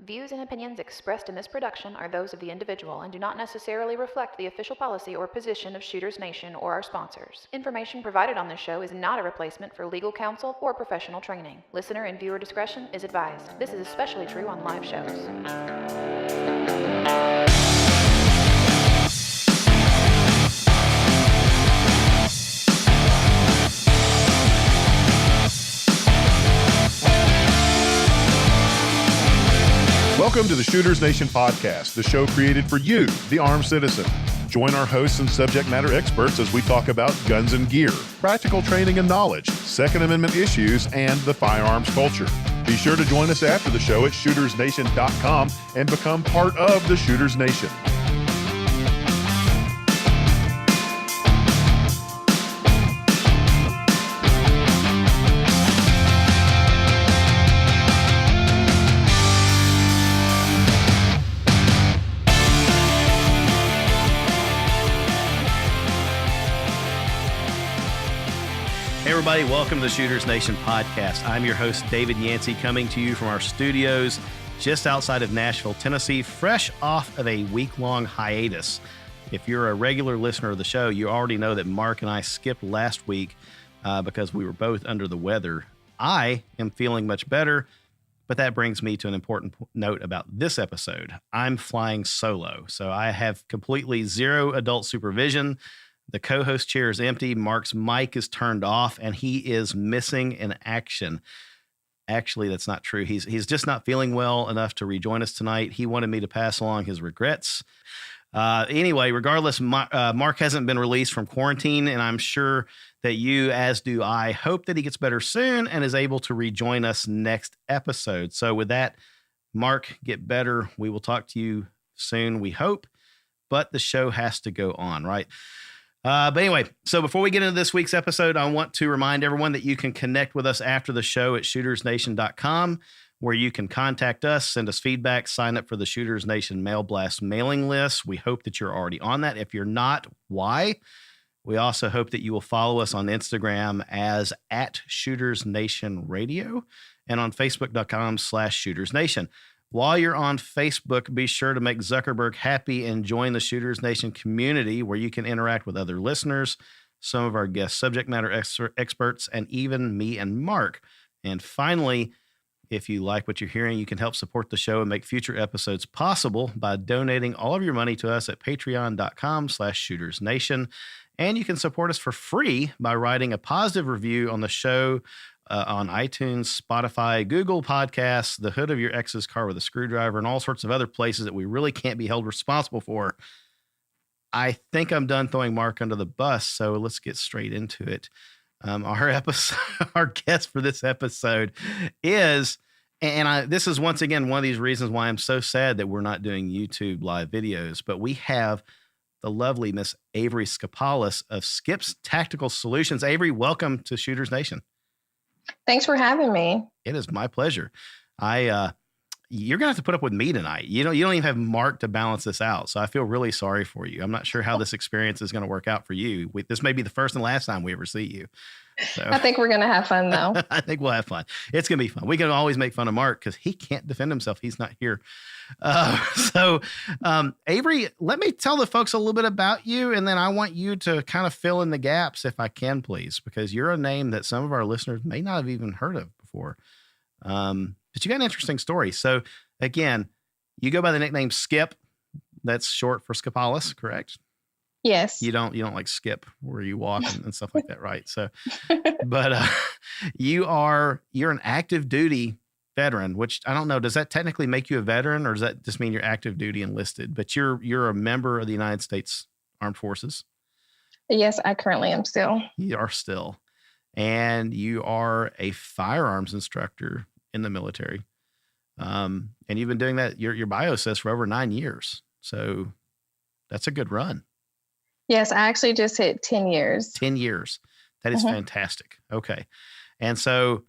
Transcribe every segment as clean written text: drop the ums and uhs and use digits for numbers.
Views and opinions expressed in this production are those of the individual and do not necessarily reflect the official policy or position of Shooters Nation or our sponsors. Information provided on this show is not a replacement for legal counsel or professional training. Listener and viewer discretion is advised. This is especially true on live shows. Welcome to the Shooters Nation podcast, the show created for you, the armed citizen. Join our hosts and subject matter experts as we talk about guns and gear, practical training and knowledge, Second Amendment issues, and the firearms culture. Be sure to join us after the show at shootersnation.com and become part of the Shooters Nation. Everybody, welcome to the Shooters Nation podcast. I'm your host, David Yancey, coming to you from our studios just outside of Nashville, Tennessee, fresh off of a week-long hiatus. If you're a regular listener of the show, you already know that Mark and I skipped last week because we were both under the weather. I am feeling much better, but that brings me to an important note about this episode. I'm flying solo, so I have completely zero adult supervision. The co-host chair is empty. Mark's mic is turned off, and he is missing in action. Actually, that's not true. He's just not feeling well enough to rejoin us tonight. He wanted me to pass along his regrets. Anyway, regardless, Mark hasn't been released from quarantine, and I'm sure that you, as do I, hope that he gets better soon and is able to rejoin us next episode. So with that, Mark, get better. We will talk to you soon, we hope, but the show has to go on, right? But anyway, so before we get into this week's episode, I want to remind everyone that you can connect with us after the show at shootersnation.com, where you can contact us, send us feedback, sign up for the Shooters Nation Mail Blast mailing list. We hope that you're already on that. If you're not, why? We also hope that you will follow us on Instagram as @ShootersNationRadio and on Facebook.com/ShootersNation. While you're on Facebook, be sure to make Zuckerberg happy and join the Shooters Nation community where you can interact with other listeners, some of our guest subject matter experts, and even me and Mark. And finally, if you like what you're hearing, you can help support the show and make future episodes possible by donating all of your money to us at patreon.com/ShootersNation. And you can support us for free by writing a positive review on the show on iTunes, Spotify, Google Podcasts, the hood of your ex's car with a screwdriver, and all sorts of other places that we really can't be held responsible for. I think I'm done throwing Mark under the bus, so let's get straight into it. Our guest for this episode is, this is once again one of these reasons why I'm so sad that we're not doing YouTube live videos, but we have the lovely Miss Avery Skapalis of Skips Tactical Solutions. Avery, welcome to Shooters Nation. Thanks for having me. It is my pleasure. You're gonna have to put up with me tonight. You don't even have Mark to balance this out, so I feel really sorry for you. I'm not sure how this experience is going to work out for you. This may be the first and last time we ever see you. So, I think we're gonna have fun, though. I think we'll have fun. It's gonna be fun. We can always make fun of Mark because he can't defend himself. He's not here. Avery, let me tell the folks a little bit about you, and then I want you to kind of fill in the gaps if I can, please, because you're a name that some of our listeners may not have even heard of before. But you got an interesting story. So again, you go by the nickname Skip. That's short for Skapalis, correct? Yes. You don't like skip where you walk and stuff like that, right? So, but you're an active duty veteran, which I don't know. Does that technically make you a veteran, or does that just mean you're active duty enlisted? But you're a member of the United States Armed Forces. Yes, I currently am still. You are still, and you are a firearms instructor in the military. And you've been doing that. Your bio says for over 9 years. So that's a good run. Yes, I actually just hit 10 years. 10 years. That is fantastic. Okay. And so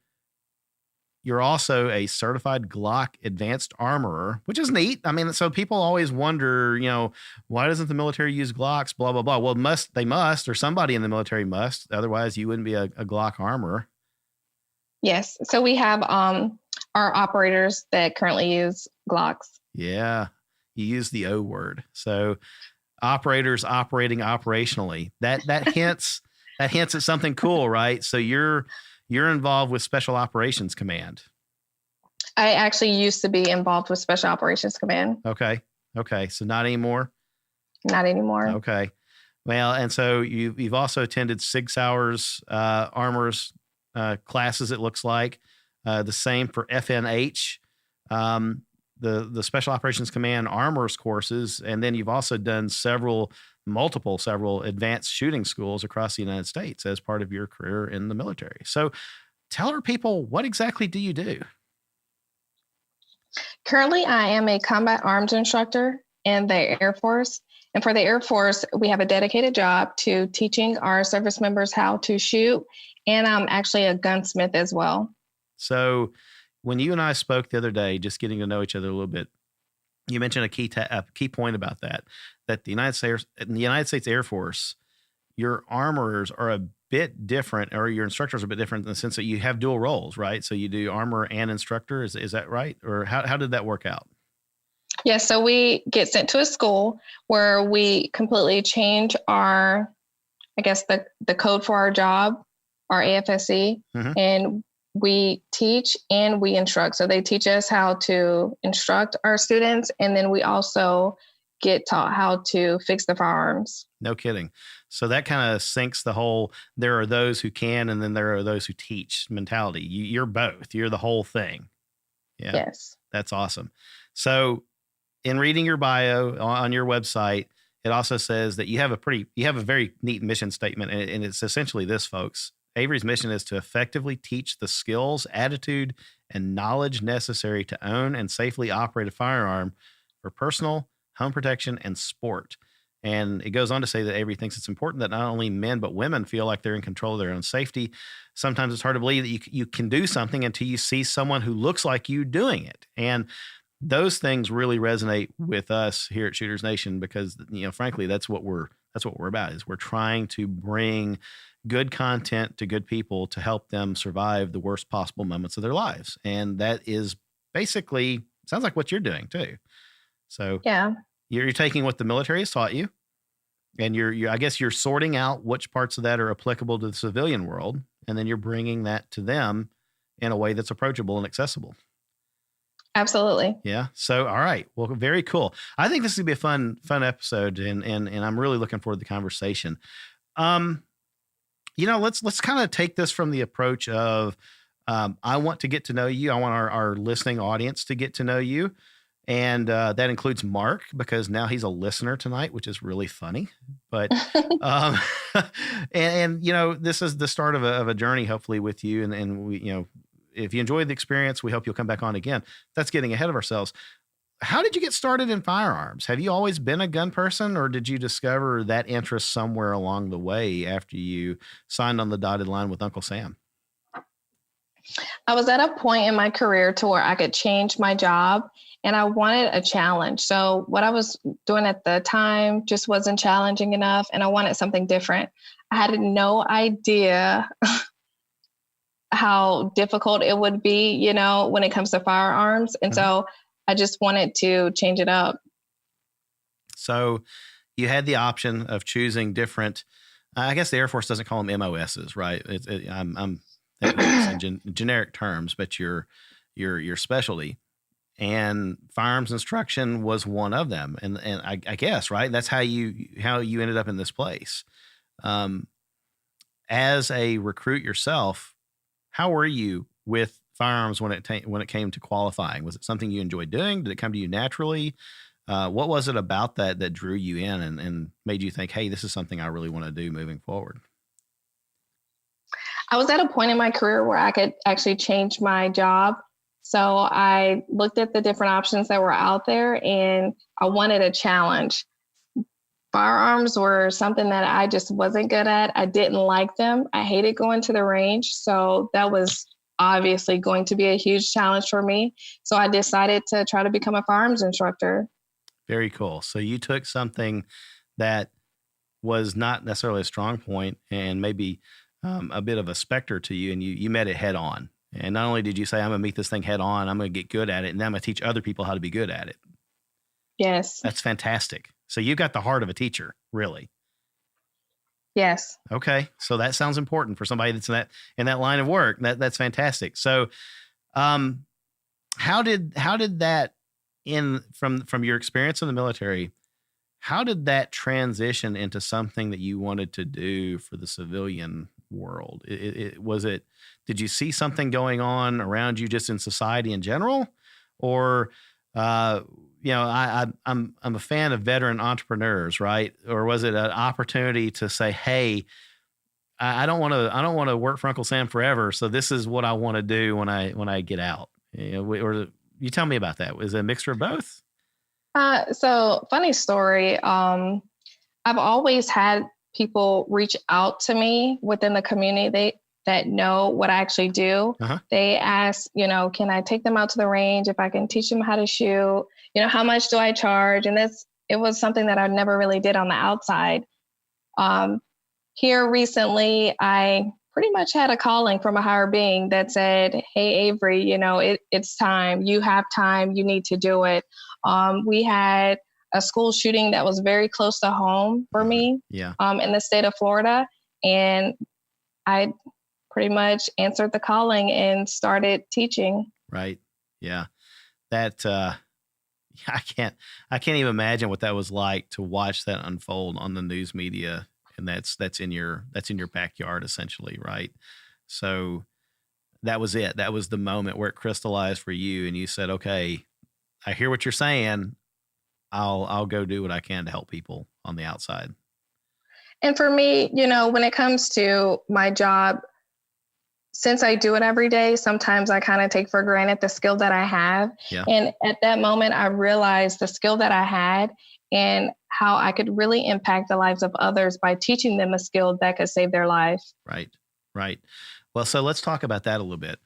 you're also a certified Glock advanced armorer, which is neat. I mean, so people always wonder, why doesn't the military use Glocks, blah, blah, blah. Well, they must, or somebody in the military must. Otherwise, you wouldn't be a Glock armorer. Yes. So we have are operators that currently use Glocks. Yeah. You use the O word. So operators operating operationally. That hints at something cool, right? So you're involved with Special Operations Command. I actually used to be involved with Special Operations Command. Okay. So not anymore. Not anymore. Okay. Well, and so you've also attended Sig Sauer's armors classes. It looks like the same for FNH, the Special Operations Command armors courses, and then you've also done several advanced shooting schools across the United States as part of your career in the military. So, tell our people, what exactly do you do? Currently, I am a combat arms instructor in the Air Force. And for the Air Force, we have a dedicated job to teaching our service members how to shoot. And I'm actually a gunsmith as well. So when you and I spoke the other day, just getting to know each other a little bit, you mentioned a key point about that the United States Air Force, your armorers are a bit different, or your instructors are a bit different in the sense that you have dual roles, right? So you do armor and instructor. Is that right? Or how did that work out? Yeah, so we get sent to a school where we completely change our, I guess, the code for our job, our AFSC, and we teach and we instruct. So they teach us how to instruct our students, and then we also get taught how to fix the firearms. No kidding. So that kind of sinks the whole, there are those who can, and then there are those who teach mentality. You're both. You're the whole thing. Yeah. Yes. That's awesome. So in reading your bio on your website, it also says that you have a very neat mission statement. And it's essentially this, folks. Avery's mission is to effectively teach the skills, attitude, and knowledge necessary to own and safely operate a firearm for personal, home protection, and sport. And it goes on to say that Avery thinks it's important that not only men, but women feel like they're in control of their own safety. Sometimes it's hard to believe that you can do something until you see someone who looks like you doing it. And those things really resonate with us here at Shooters Nation because, frankly, that's what we're about, is we're trying to bring good content to good people to help them survive the worst possible moments of their lives. And that is basically, sounds like what you're doing too. So yeah, you're taking what the military has taught you, and I guess you're sorting out which parts of that are applicable to the civilian world, and then you're bringing that to them in a way that's approachable and accessible. Absolutely. Yeah. So, all right. Well, very cool. I think this is gonna be a fun episode, and I'm really looking forward to the conversation. Let's kind of take this from the approach of, I want to get to know you. I want our listening audience to get to know you. And that includes Mark, because now he's a listener tonight, which is really funny. But and this is the start of a journey, hopefully, with you. And we, if you enjoyed the experience, we hope you'll come back on again. That's getting ahead of ourselves. How did you get started in firearms? Have you always been a gun person, or did you discover that interest somewhere along the way after you signed on the dotted line with Uncle Sam? I was at a point in my career to where I could change my job, and I wanted a challenge. So what I was doing at the time just wasn't challenging enough, and I wanted something different. I had no idea how difficult it would be, when it comes to firearms. And so I just wanted to change it up. So you had the option of choosing different, I guess the Air Force doesn't call them MOSs, right? I'm in generic terms, but your specialty, and firearms instruction was one of them. And I guess, right, that's how you ended up in this place. As a recruit yourself, how were you with firearms when it came to qualifying? Was it something you enjoyed doing? Did it come to you naturally? What was it about that drew you in and made you think, hey, this is something I really want to do moving forward? I was at a point in my career where I could actually change my job. So I looked at the different options that were out there, and I wanted a challenge. Firearms were something that I just wasn't good at. I didn't like them. I hated going to the range. So that was obviously going to be a huge challenge for me. So I decided to try to become a firearms instructor. Very cool. So you took something that was not necessarily a strong point and maybe a bit of a specter to you, and you met it head on. And not only did you say, I'm going to meet this thing head on, I'm going to get good at it, and then I'm going to teach other people how to be good at it. Yes. That's fantastic. So you've got the heart of a teacher, really. Yes. Okay. So that sounds important for somebody that's in that line of work. That's fantastic. So, how did that from your experience in the military, how did that transition into something that you wanted to do for the civilian world? Did you see something going on around you just in society in general? Or, I'm a fan of veteran entrepreneurs, right? Or was it an opportunity to say, hey, I don't want to work for Uncle Sam forever. So this is what I want to do when I get out. Or you tell me about that. Was it a mixture of both? So funny story. I've always had people reach out to me within the community that know what I actually do. Uh-huh. They ask, can I take them out to the range? If I can teach them how to shoot, how much do I charge? And it was something that I never really did on the outside. Here recently, I pretty much had a calling from a higher being that said, hey, Avery, it's time. You have time. You need to do it. We had a school shooting that was very close to home for me in the state of Florida. And I pretty much answered the calling and started teaching. Right. Yeah. That, I can't even imagine what that was like to watch that unfold on the news media. And that's in your backyard essentially. Right. So that was it. That was the moment where it crystallized for you. And you said, okay, I hear what you're saying. I'll go do what I can to help people on the outside. And for me, when it comes to my job, since I do it every day, sometimes I kind of take for granted the skill that I have. Yeah. And at that moment, I realized the skill that I had and how I could really impact the lives of others by teaching them a skill that could save their life. Right. Right. Well, so let's talk about that a little bit.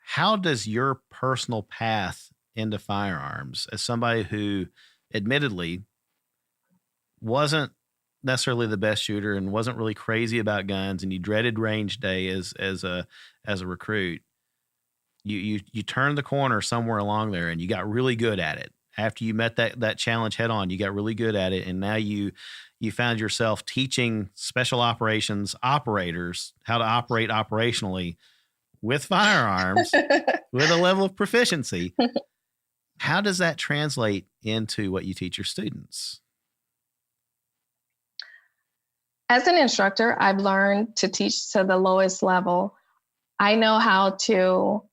How does your personal path into firearms, as somebody who admittedly wasn't necessarily the best shooter and wasn't really crazy about guns, and you dreaded range day as a recruit, you turned the corner somewhere along there and you got really good at it. After you met that challenge head on, you got really good at it, and now you found yourself teaching special operations operators how to operate operationally with firearms with a level of proficiency. How does that translate into what you teach your students? As an instructor, I've learned to teach to the lowest level. I know how to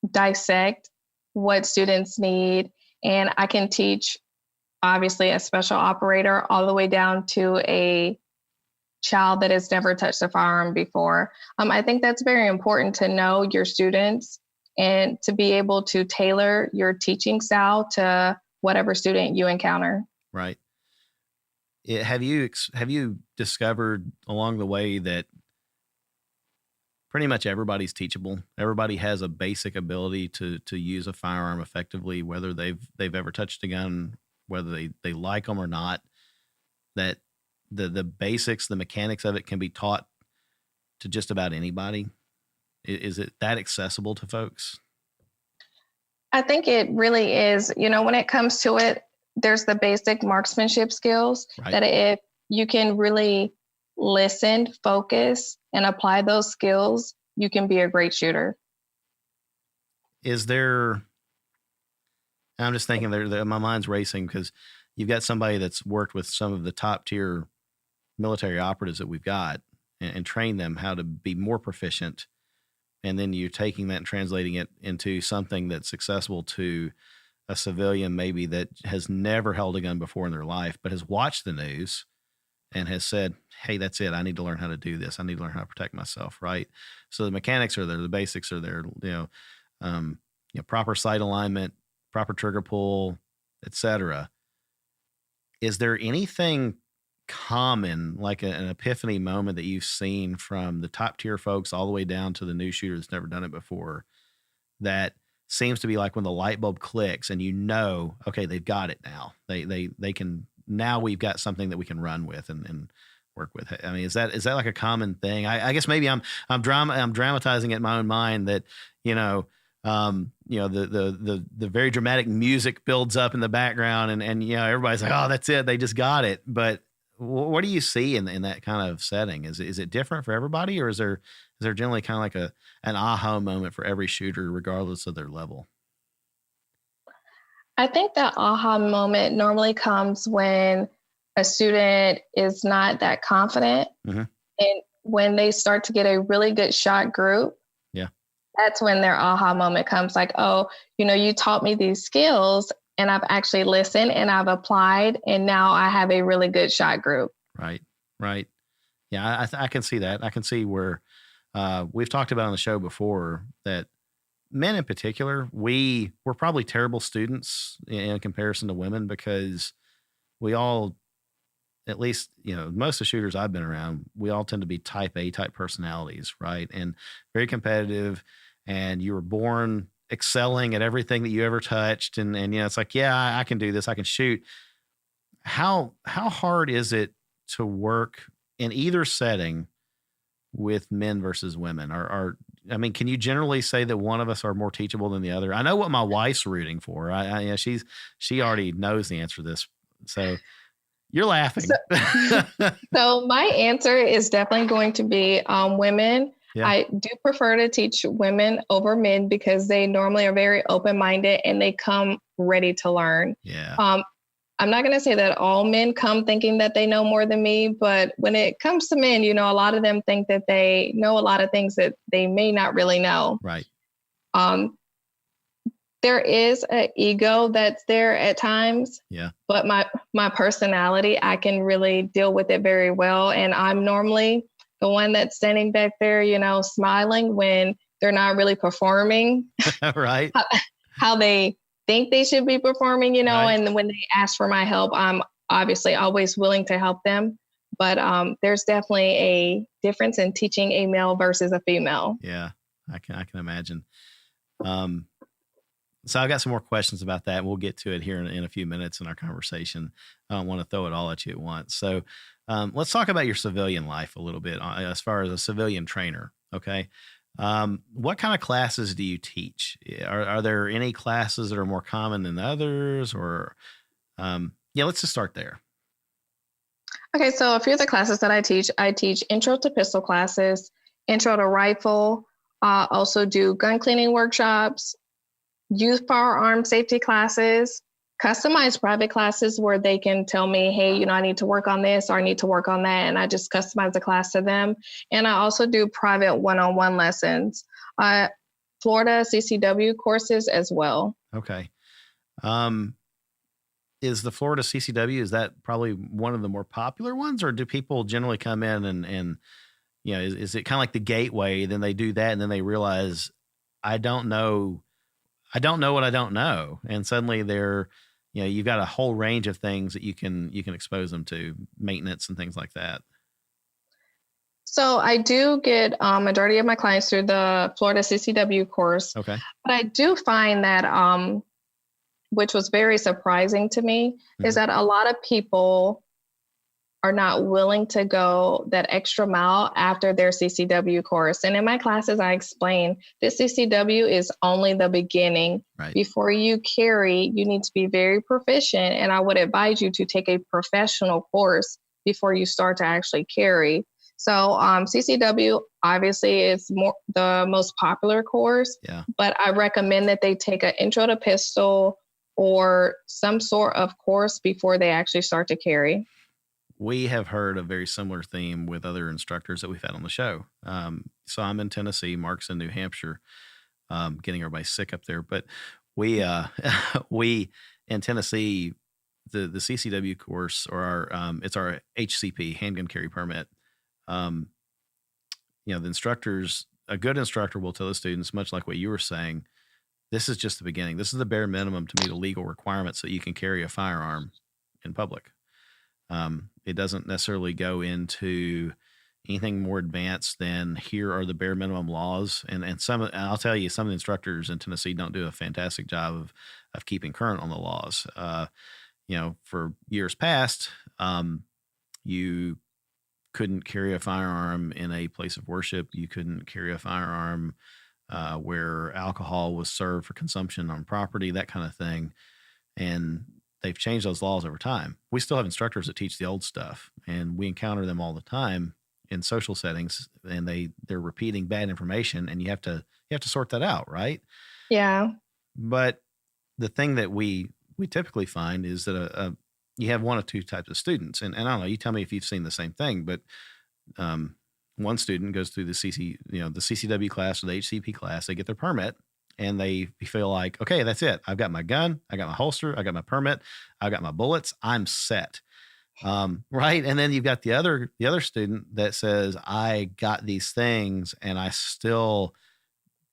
dissect what students need, and I can teach, obviously, a special operator all the way down to a child that has never touched a firearm before. I think that's very important to know your students and to be able to tailor your teaching style to whatever student you encounter. Right. Have you discovered along the way that pretty much everybody's teachable? Everybody has a basic ability to use a firearm effectively, whether they've ever touched a gun, whether they like them or not. That the basics, the mechanics of it can be taught to just about anybody. Is it that accessible to folks? I think it really is. When it comes to it, there's the basic marksmanship skills that if you can really listen, focus, and apply those skills, you can be a great shooter. I'm just thinking my mind's racing because you've got somebody that's worked with some of the top tier military operatives that we've got and trained them how to be more proficient. And then you're taking that and translating it into something that's accessible to a civilian maybe that has never held a gun before in their life, but has watched the news and has said, hey, that's it. I need to learn how to do this. I need to learn how to protect myself. Right. So the mechanics are there. The basics are there, proper sight alignment, proper trigger pull, etc. Is there anything common, like an epiphany moment that you've seen from the top tier folks all the way down to the new shooter that's never done it before, that seems to be like when the light bulb clicks and okay, they've got it now. They can, now we've got something that we can run with and work with? I mean, is that like a common thing? I guess maybe I'm dramatizing it in my own mind that, the very dramatic music builds up in the background and everybody's like, oh, that's it. They just got it. But what do you see in that kind of setting? Is it different for everybody, or is there generally kind of like an aha moment for every shooter, regardless of their level? I think that aha moment normally comes when a student is not that confident. Mm-hmm. And when they start to get a really good shot group, that's when their aha moment comes, like, oh, you taught me these skills and I've actually listened and I've applied and now I have a really good shot group. Right. Yeah, I can see that. I can see where we've talked about on the show before that men in particular, we're probably terrible students in comparison to women because we all, at least, most of the shooters I've been around, we all tend to be type A type personalities, right? And very competitive, and you were born excelling at everything that you ever touched. And it's like, yeah, I can do this. I can shoot. How hard is it to work in either setting with men versus women? Can you generally say that one of us are more teachable than the other? I know what my wife's rooting for. She already knows the answer to this. So you're laughing. So my answer is definitely going to be women. Yeah. I do prefer to teach women over men because they normally are very open-minded and they come ready to learn. Yeah. I'm not going to say that all men come thinking that they know more than me, but when it comes to men, a lot of them think that they know a lot of things that they may not really know. Right. There is an ego that's there at times. Yeah. But my personality, I can really deal with it very well. And I'm normally the one that's standing back there, smiling when they're not really performing. Right. How they think they should be performing, right. And when they ask for my help, I'm obviously always willing to help them. But there's definitely a difference in teaching a male versus a female. Yeah, I can imagine. So I got some more questions about that. We'll get to it here in a few minutes in our conversation. I don't want to throw it all at you at once. So let's talk about your civilian life a little bit as far as a civilian trainer. Okay. What kind of classes do you teach? Are there any classes that are more common than others, or let's just start there. Okay. So a few of the classes that I teach intro to pistol classes, intro to rifle, also do gun cleaning workshops, youth firearm safety classes, customized private classes where they can tell me, hey, I need to work on this or I need to work on that. And I just customize the class to them. And I also do private one-on-one lessons, Florida CCW courses as well. Okay. Is the Florida CCW, is that probably one of the more popular ones, or do people generally come in and is it kind of like the gateway, then they do that and then they realize, I don't know what I don't know. And suddenly they're, you've got a whole range of things that you can expose them to, maintenance and things like that. So I do get majority of my clients through the Florida CCW course. Okay. But I do find that, which was very surprising to me, is that a lot of people are not willing to go that extra mile after their CCW course. And in my classes, I explain this CCW is only the beginning. Right. Before you carry, you need to be very proficient. And I would advise you to take a professional course before you start to actually carry. So CCW obviously is the most popular course, but I recommend that they take an intro to pistol or some sort of course before they actually start to carry. We have heard a very similar theme with other instructors that we've had on the show. So I'm in Tennessee, Mark's in New Hampshire, getting everybody sick up there. But we in Tennessee, the CCW course, or it's our HCP, handgun carry permit. The instructors, a good instructor will tell the students, much like what you were saying, this is just the beginning. This is the bare minimum to meet a legal requirement so you can carry a firearm in public. It doesn't necessarily go into anything more advanced than here are the bare minimum laws. And I'll tell you, some of the instructors in Tennessee don't do a fantastic job of keeping current on the laws. For years past, you couldn't carry a firearm in a place of worship. You couldn't carry a firearm where alcohol was served for consumption on property, that kind of thing. And they've changed those laws over time. We still have instructors that teach the old stuff, and we encounter them all the time in social settings, and they're repeating bad information, and you have to sort that out, right? Yeah. But the thing that we typically find is that you have one of two types of students, and I don't know. You tell me if you've seen the same thing, but one student goes through the CCW class or the HCP class. They get their permit, and they feel like, okay, that's it. I've got my gun, I got my holster, I got my permit, I got my bullets. I'm set. Right. And then you've got the other student that says, I got these things and I still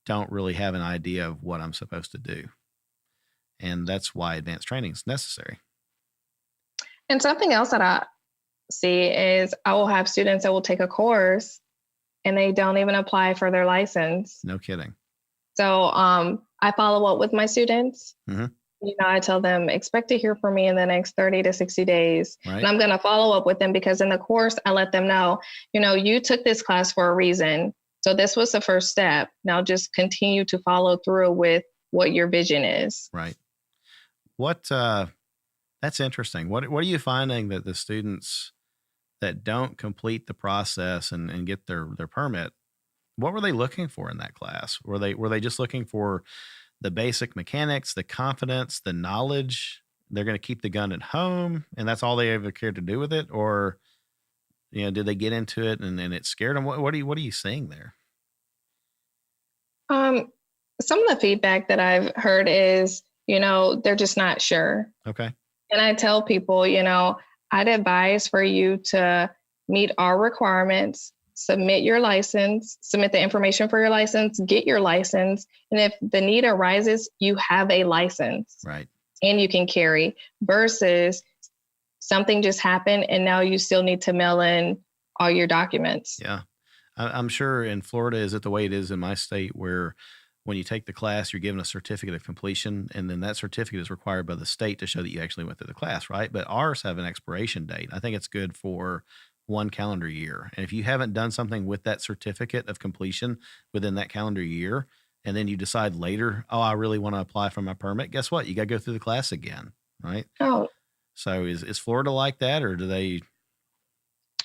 don't really have an idea of what I'm supposed to do. And that's why advanced training is necessary. And something else that I see is I will have students that will take a course and they don't even apply for their license. No kidding. So I follow up with my students. Mm-hmm. I tell them, expect to hear from me in the next 30 to 60 days. Right. And I'm going to follow up with them because in the course, I let them know, you took this class for a reason. So this was the first step. Now just continue to follow through with what your vision is. Right. That's interesting. What are you finding that the students that don't complete the process and get their permit, what were they looking for in that class? Were they just looking for the basic mechanics, the confidence, the knowledge? They're going to keep the gun at home and that's all they ever cared to do with it? Or, did they get into it and it scared them? What are you seeing there? Some of the feedback that I've heard is, they're just not sure. Okay. And I tell people, I'd advise for you to meet our requirements, submit your license, submit the information for your license, get your license. And if the need arises, you have a license. Right. And you can carry versus something just happened and now you still need to mail in all your documents. Yeah. I'm sure in Florida, is it the way it is in my state where when you take the class, you're given a certificate of completion, and then that certificate is required by the state to show that you actually went through the class, right? But ours have an expiration date. I think it's good for 1 calendar year. And if you haven't done something with that certificate of completion within that calendar year, and then you decide later, oh, I really want to apply for my permit, guess what? You got to go through the class again, right? Oh. So is Florida like that, or do they?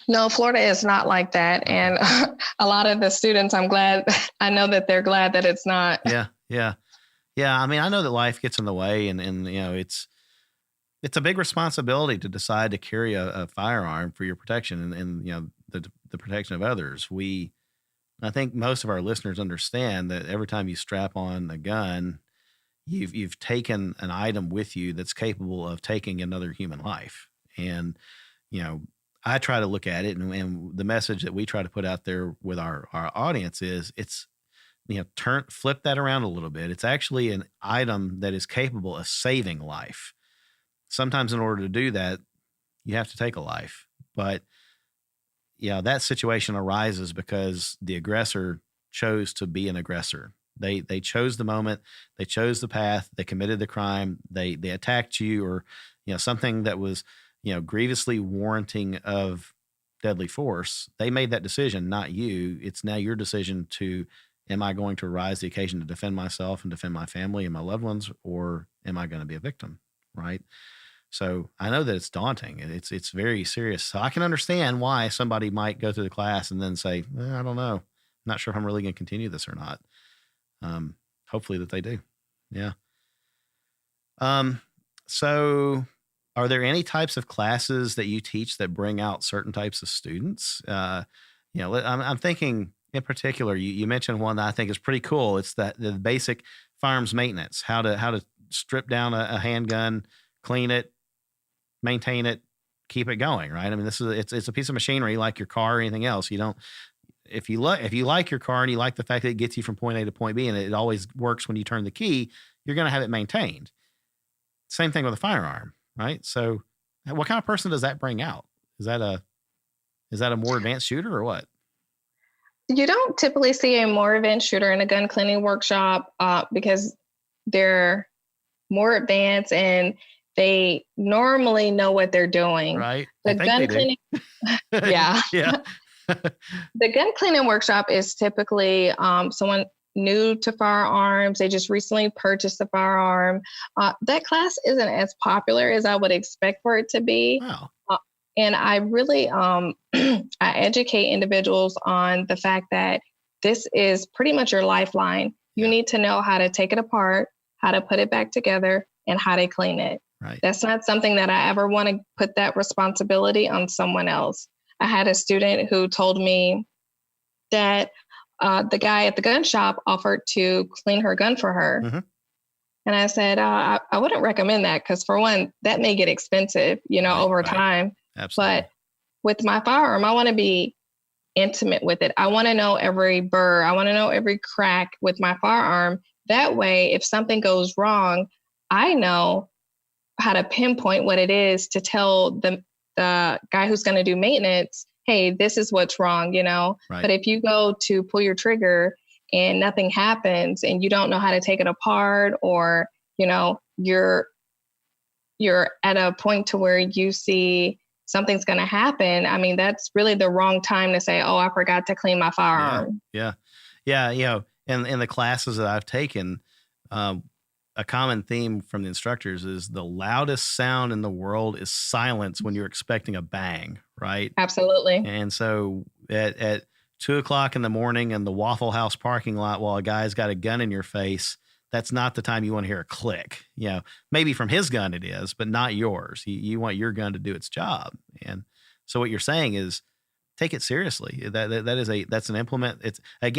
No, Florida is not like that. And a lot of the students, I know that they're glad that it's not. Yeah. I mean, I know that life gets in the way and it's a big responsibility to decide to carry a firearm for your protection and the protection of others. I think most of our listeners understand that every time you strap on a gun, you've taken an item with you that's capable of taking another human life. And, I try to look at it and the message that we try to put out there with our audience is flip that around a little bit. It's actually an item that is capable of saving life. Sometimes in order to do that, you have to take a life, but that situation arises because the aggressor chose to be an aggressor. They chose the moment, they chose the path, they committed the crime, they attacked you or, something that was, grievously warranting of deadly force. They made that decision, not you. It's now your decision to, am I going to rise to the occasion to defend myself and defend my family and my loved ones, or am I going to be a victim? Right. So I know that it's daunting. It's very serious. So I can understand why somebody might go through the class and then say, I don't know. I'm not sure if I'm really going to continue this or not. Hopefully that they do. Yeah. So are there any types of classes that you teach that bring out certain types of students? I'm thinking in particular, you mentioned one that I think is pretty cool. It's the basic firearms maintenance, how to strip down a handgun, clean it, maintain it, keep it going, right? I mean, it's a piece of machinery like your car or anything else. If you like your car and you like the fact that it gets you from point A to point B and it always works when you turn the key, you're going to have it maintained. Same thing with a firearm, right? So what kind of person does that bring out? Is that a more advanced shooter or what? You don't typically see a more advanced shooter in a gun cleaning workshop because they're more advanced and they normally know what they're doing. Right. The I think gun they do. cleaning, yeah. Yeah. The gun cleaning workshop is typically someone new to firearms. They just recently purchased a firearm. That class isn't as popular as I would expect for it to be. Wow. And I really I educate individuals on the fact that this is pretty much your lifeline. You need to know how to take it apart, how to put it back together, and how to clean it. Right. That's not something that I ever want to put that responsibility on someone else. I had a student who told me that the guy at the gun shop offered to clean her gun for her. Mm-hmm. And I said, I wouldn't recommend that because, for one, that may get expensive, over time. Absolutely. But with my firearm, I want to be intimate with it. I want to know every burr. I want to know every crack with my firearm. That way, if something goes wrong, I know how to pinpoint what it is to tell the guy who's going to do maintenance, hey, this is what's wrong, Right. But if you go to pull your trigger and nothing happens and you don't know how to take it apart, or, you're at a point to where you see something's going to happen, I mean, that's really the wrong time to say, oh, I forgot to clean my firearm. Yeah. In the classes that I've taken, a common theme from the instructors is the loudest sound in the world is silence when you're expecting a bang, right? Absolutely. And so at 2:00 in the morning in the Waffle House parking lot while a guy's got a gun in your face, that's not the time you want to hear a click. Maybe from his gun it is, but not yours. You want your gun to do its job. And so what you're saying is take it seriously. That's an implement. It's a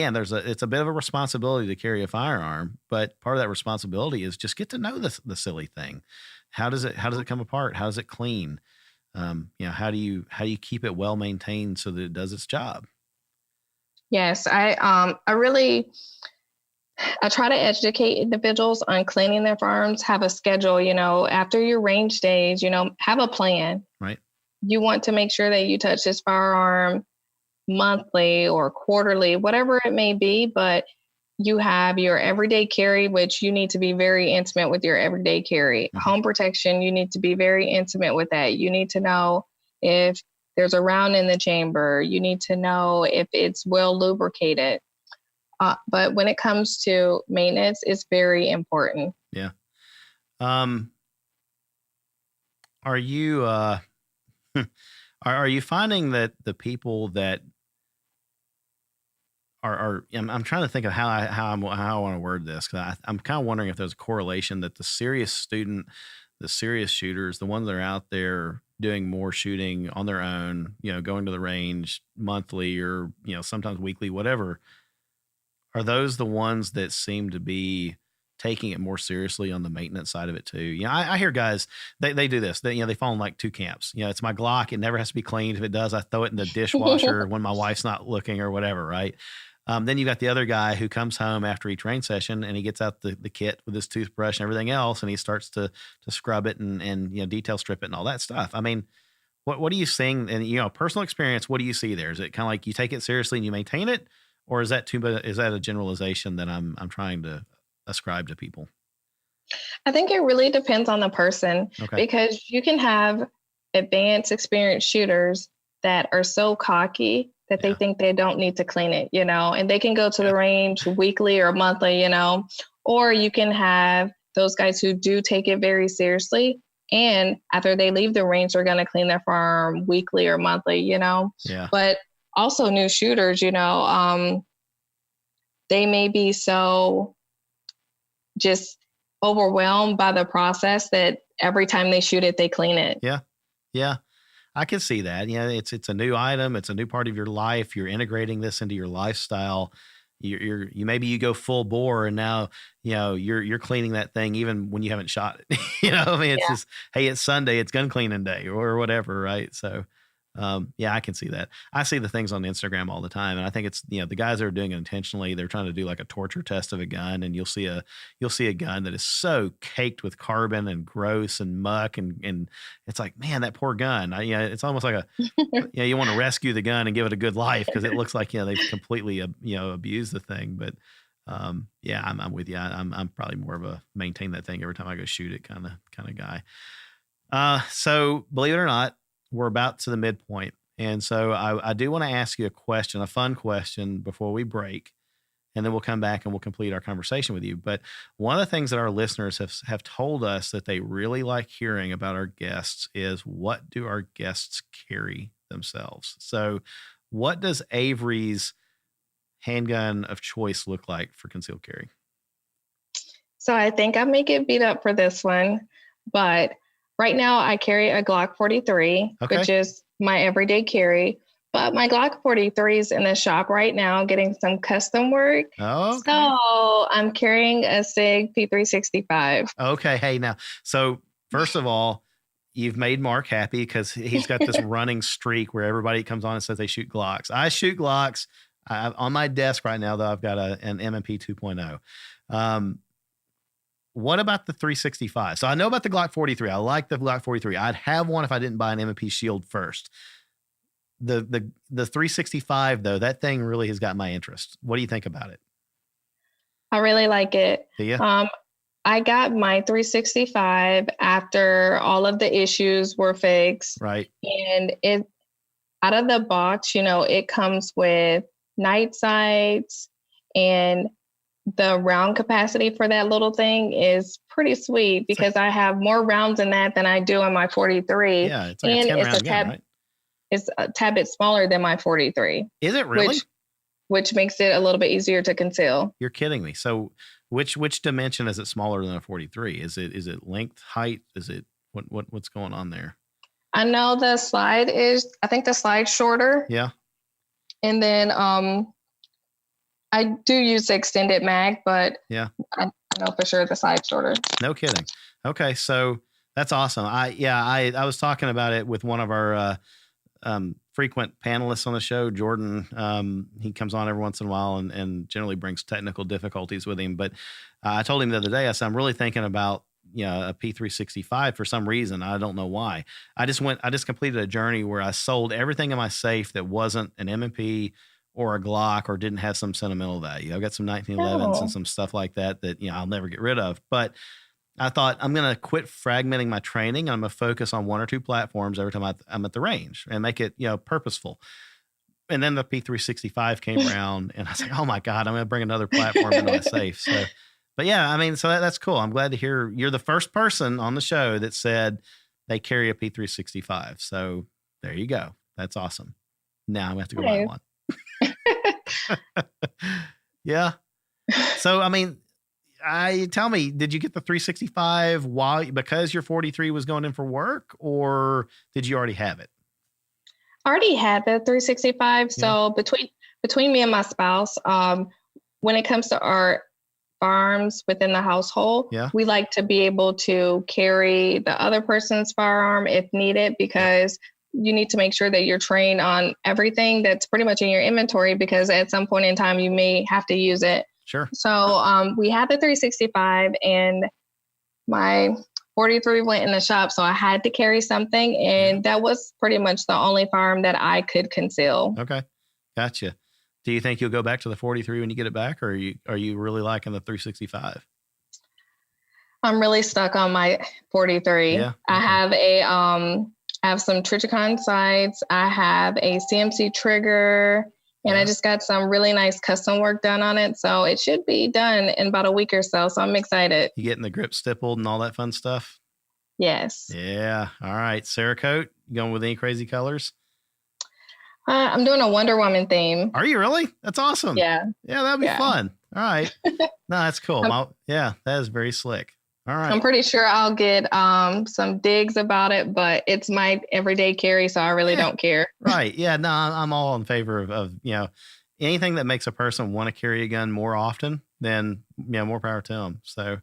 bit of a responsibility to carry a firearm, but part of that responsibility is just get to know the silly thing. How does it come apart? How does it clean? How do you keep it well maintained so that it does its job? Yes, I try to educate individuals on cleaning their firearms, have a schedule, after your range days, have a plan. Right. You want to make sure that you touch this firearm monthly or quarterly, whatever it may be, but you have your everyday carry, which you need to be very intimate with your everyday carry. Mm-hmm. Home protection, you need to be very intimate with that. You need to know if there's a round in the chamber. You need to know if it's well lubricated. But when it comes to maintenance, it's very important. Yeah. Are you are you finding that the people that are I'm trying to think of how I want to word this, because I'm kind of wondering if there's a correlation that the serious student, the serious shooters, the ones that are out there doing more shooting on their own, going to the range monthly or sometimes weekly, whatever, are those the ones that seem to be taking it more seriously on the maintenance side of it too? I hear guys, they do this. They fall in like two camps. It's my Glock. It never has to be cleaned. If it does, I throw it in the dishwasher when my wife's not looking or whatever. Right. Then you got the other guy who comes home after each range session and he gets out the kit with his toothbrush and everything else, and he starts to scrub it and detail strip it and all that stuff. I mean, what are you seeing? And personal experience, what do you see there? Is it kind of like you take it seriously and you maintain it, or is that a generalization that I'm trying to ascribe to people? I think it really depends on the person. Okay. Because you can have advanced experienced shooters that are so cocky that they think they don't need to clean it, and they can go to the range weekly or monthly, or you can have those guys who do take it very seriously. And after they leave the range, they're going to clean their firearm weekly or monthly, Yeah. But also new shooters, they may be so just overwhelmed by the process that every time they shoot it, they clean it. Yeah. Yeah. I can see that. It's a new item. It's a new part of your life. You're integrating this into your lifestyle. Maybe you go full bore and now, you're cleaning that thing even when you haven't shot it. It's just, hey, it's Sunday, it's gun cleaning day or whatever. Right. So, I can see that. I see the things on Instagram all the time. And I think it's, the guys that are doing it intentionally, they're trying to do like a torture test of a gun, and you'll see a gun that is so caked with carbon and gross and muck. And it's like, man, that poor gun. It's almost like you want to rescue the gun and give it a good life because it looks like, they've completely, abused the thing. But Yeah, I'm with you. I'm probably more of a maintain that thing every time I go shoot it kind of guy. So believe it or not, we're about to the midpoint. And so I do want to ask you a question, a fun question before we break, and then we'll come back and we'll complete our conversation with you. But one of the things that our listeners have told us that they really like hearing about our guests is, what do our guests carry themselves? So what does Avery's handgun of choice look like for concealed carry? So I think I may get beat up for this one, but right now I carry a Glock 43, Okay. which is my everyday carry. But my Glock 43 is in the shop right now getting some custom work. Oh, okay. So I'm carrying a SIG P365. Okay. Hey, now, so first of all, you've made Mark happy because he's got this running streak where everybody comes on and says they shoot Glocks. I shoot Glocks. On my desk right now, though, I've got an M&P 2.0. What about the 365? So I know about the Glock 43. I like the Glock 43. I'd have one if I didn't buy an M&P Shield first. The 365, though, that thing really has got my interest. What do you think about it? I really like it. Do you? I got my 365 after all of the issues were fixed. Right. And it, out of the box, it comes with night sights, and the round capacity for that little thing is pretty sweet because I have more rounds in that than I do in my 43. Yeah, it's like and a 10-round gun, right? It's a tad bit smaller than my 43. Is it really? Which makes it a little bit easier to conceal. You're kidding me. So which dimension is it smaller than a 43? Is it length, height? Is it what's going on there? I know I think the slide's shorter. Yeah. And then I do use the extended mag, but yeah, I know for sure the slide's shorter. No kidding. Okay, so that's awesome. I was talking about it with one of our frequent panelists on the show, Jordan. He comes on every once in a while and generally brings technical difficulties with him. But I told him the other day, I said, I'm really thinking about a P365 for some reason. I don't know why. I just completed a journey where I sold everything in my safe that wasn't an M&P or a Glock or didn't have some sentimental value. I've got some 1911s and some stuff like that I'll never get rid of. But I thought, I'm going to quit fragmenting my training. I'm going to focus on one or two platforms every time I'm at the range and make it, purposeful. And then the P365 came around and I was like, oh my God, I'm going to bring another platform into my safe. So, but yeah, I mean, so that's cool. I'm glad to hear you're the first person on the show that said they carry a P365. So there you go. That's awesome. Now I'm going to have to go buy one. Yeah. So, I mean, tell me, did you get the 365 because your 43 was going in for work, or did you already have it? I already had the 365. Yeah. So between me and my spouse, when it comes to our firearms within the household, we like to be able to carry the other person's firearm if needed, because you need to make sure that you're trained on everything that's pretty much in your inventory, because at some point in time you may have to use it. Sure. So we had the 365 and my 43 went in the shop, so I had to carry something, and that was pretty much the only firearm that I could conceal. Okay, gotcha. Do you think you'll go back to the 43 when you get it back, or are you really liking the 365? I'm really stuck on my 43. Yeah. I have some Trijicon sights. I have a CMC trigger, and I just got some really nice custom work done on it. So it should be done in about a week or so. So I'm excited. You getting the grip stippled and all that fun stuff? Yes. Yeah. All right. Cerakote, you going with any crazy colors? I'm doing a Wonder Woman theme. Are you really? That's awesome. Yeah. Yeah, that'd be fun. All right. No, that's cool. That is very slick. All right. I'm pretty sure I'll get some digs about it, but it's my everyday carry, so I really don't care. Right. Yeah. No, I'm all in favor of anything that makes a person want to carry a gun more often, then more power to them. So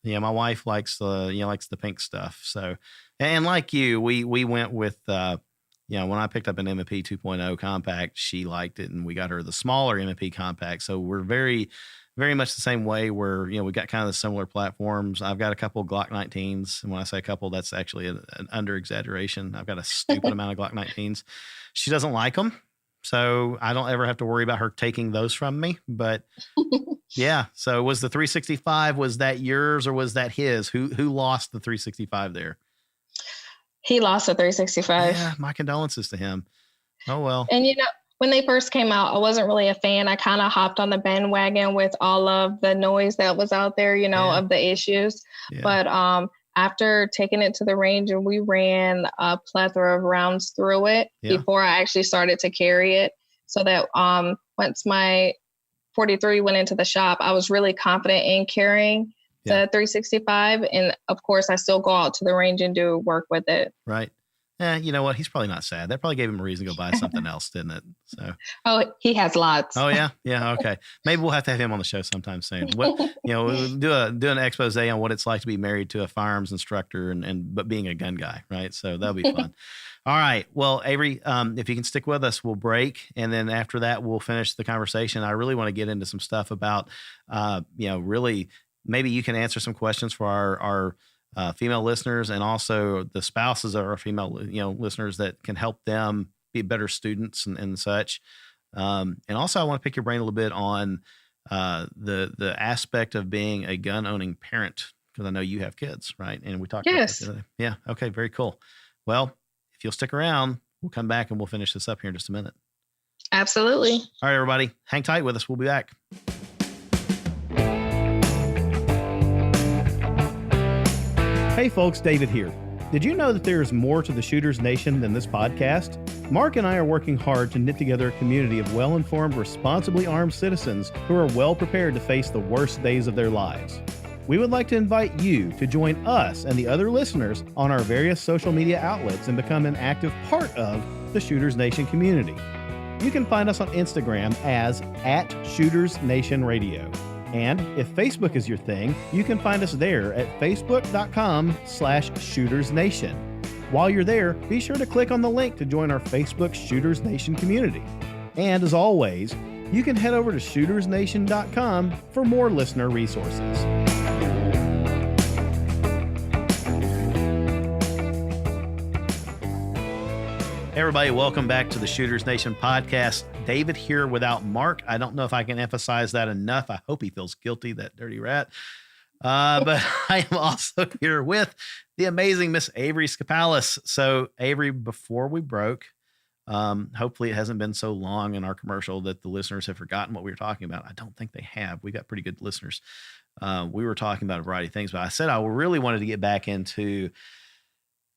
my wife likes the pink stuff. So, and like you, we went with when I picked up an M&P 2.0 compact, she liked it, and we got her the smaller M&P compact. So we're very, very much the same way where, we got kind of the similar platforms. I've got a couple Glock 19s. And when I say a couple, that's actually an under exaggeration. I've got a stupid amount of Glock 19s. She doesn't like them. So I don't ever have to worry about her taking those from me. But yeah. So was the 365, was that yours or was that his? Who lost the 365 there? He lost a 365. Yeah. My condolences to him. Oh, well. And, when they first came out, I wasn't really a fan. I kind of hopped on the bandwagon with all of the noise that was out there, of the issues. Yeah. But after taking it to the range, and we ran a plethora of rounds through it before I actually started to carry it, so that once my 43 went into the shop, I was really confident in carrying the 365. And of course, I still go out to the range and do work with it. Right. You know what? He's probably not sad. That probably gave him a reason to go buy something else, didn't it? So. Oh, he has lots. Oh yeah. Yeah. Okay. Maybe we'll have to have him on the show sometime soon. What, we'll do an expose on what it's like to be married to a firearms instructor but being a gun guy. Right. So that'll be fun. All right. Well, Avery, if you can stick with us, we'll break. And then after that, we'll finish the conversation. I really want to get into some stuff about, really, maybe you can answer some questions for our female listeners, and also the spouses of our female, listeners, that can help them be better students and such. And also I want to pick your brain a little bit on the aspect of being a gun owning parent, because I know you have kids, right? And we talked about that the other day. Yeah. Okay. Very cool. Well, if you'll stick around, we'll come back and we'll finish this up here in just a minute. Absolutely. All right, everybody, hang tight with us. We'll be back. Hey folks, David here. Did you know that there is more to the Shooters Nation than this podcast? Mark and I are working hard to knit together a community of well-informed, responsibly armed citizens who are well prepared to face the worst days of their lives. We would like to invite you to join us and the other listeners on our various social media outlets and become an active part of the Shooters Nation community. You can find us on Instagram as @ShootersNationRadio. And if Facebook is your thing, you can find us there at facebook.com/ShootersNation. While you're there, be sure to click on the link to join our Facebook Shooters Nation community. And as always, you can head over to shootersnation.com for more listener resources. Everybody, welcome back to the Shooters Nation podcast. David here without Mark. I don't know if I can emphasize that enough. I hope he feels guilty, that dirty rat. But I am also here with the amazing Miss Avery Skapalis. So Avery, before we broke, hopefully it hasn't been so long in our commercial that the listeners have forgotten what we were talking about. I don't think they have. We got pretty good listeners. We were talking about a variety of things, but I said I really wanted to get back into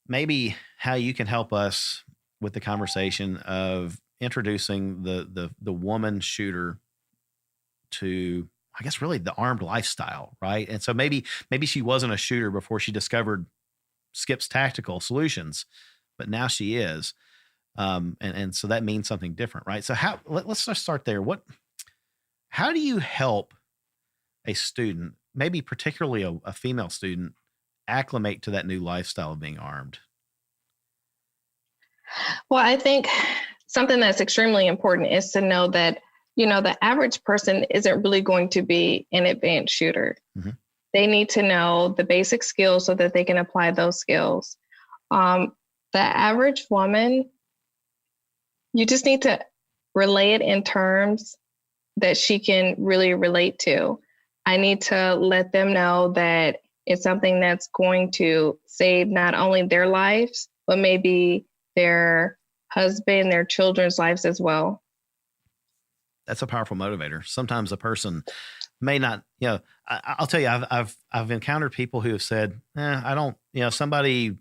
maybe how you can help us with the conversation of introducing the woman shooter to, I guess, really the armed lifestyle, right? And so maybe she wasn't a shooter before she discovered Skip's Tactical Solutions, but now she is. And so that means something different, right? So let's just start there. How do you help a student, maybe particularly a female student, acclimate to that new lifestyle of being armed? Well, I think something that's extremely important is to know that, the average person isn't really going to be an advanced shooter. Mm-hmm. They need to know the basic skills so that they can apply those skills. The average woman, you just need to relay it in terms that she can really relate to. I need to let them know that it's something that's going to save not only their lives, but maybe their husband, their children's lives as well. That's a powerful motivator. Sometimes a person may not, I'll tell you, I've encountered people who have said, I don't, if somebody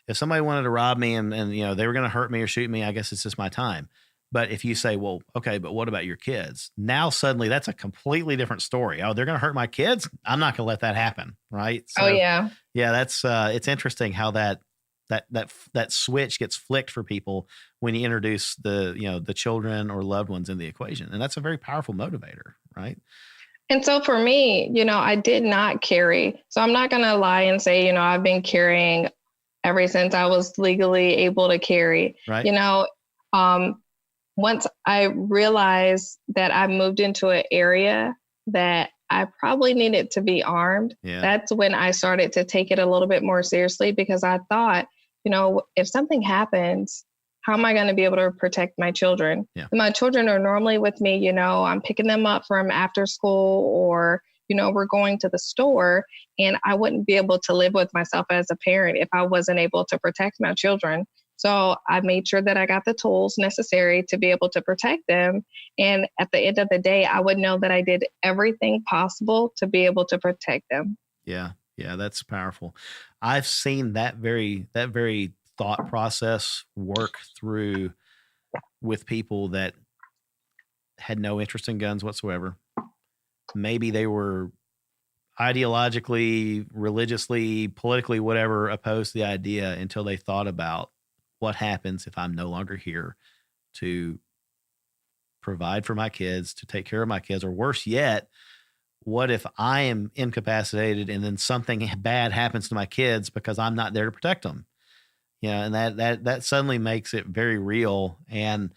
wanted to rob me and they were going to hurt me or shoot me, I guess it's just my time. But if you say, well, okay, but what about your kids? Now suddenly that's a completely different story. Oh, they're going to hurt my kids? I'm not going to let that happen. Right. So, yeah, that's, it's interesting how that switch gets flicked for people when you introduce the children or loved ones in the equation. And that's a very powerful motivator, right? And so for me, I did not carry. So I'm not going to lie and say, I've been carrying ever since I was legally able to carry. Right. Once I realized that I moved into an area that I probably needed to be armed, that's when I started to take it a little bit more seriously, because I thought, if something happens, how am I going to be able to protect my children? Yeah. My children are normally with me, I'm picking them up from after school, or, we're going to the store, and I wouldn't be able to live with myself as a parent if I wasn't able to protect my children. So I made sure that I got the tools necessary to be able to protect them. And at the end of the day, I would know that I did everything possible to be able to protect them. Yeah. Yeah. That's powerful. I've seen that very thought process work through with people that had no interest in guns whatsoever. Maybe they were ideologically, religiously, politically, whatever, opposed to the idea until they thought about what happens if I'm no longer here to provide for my kids, to take care of my kids, or worse yet, what if I am incapacitated and then something bad happens to my kids because I'm not there to protect them? And that suddenly makes it very real. And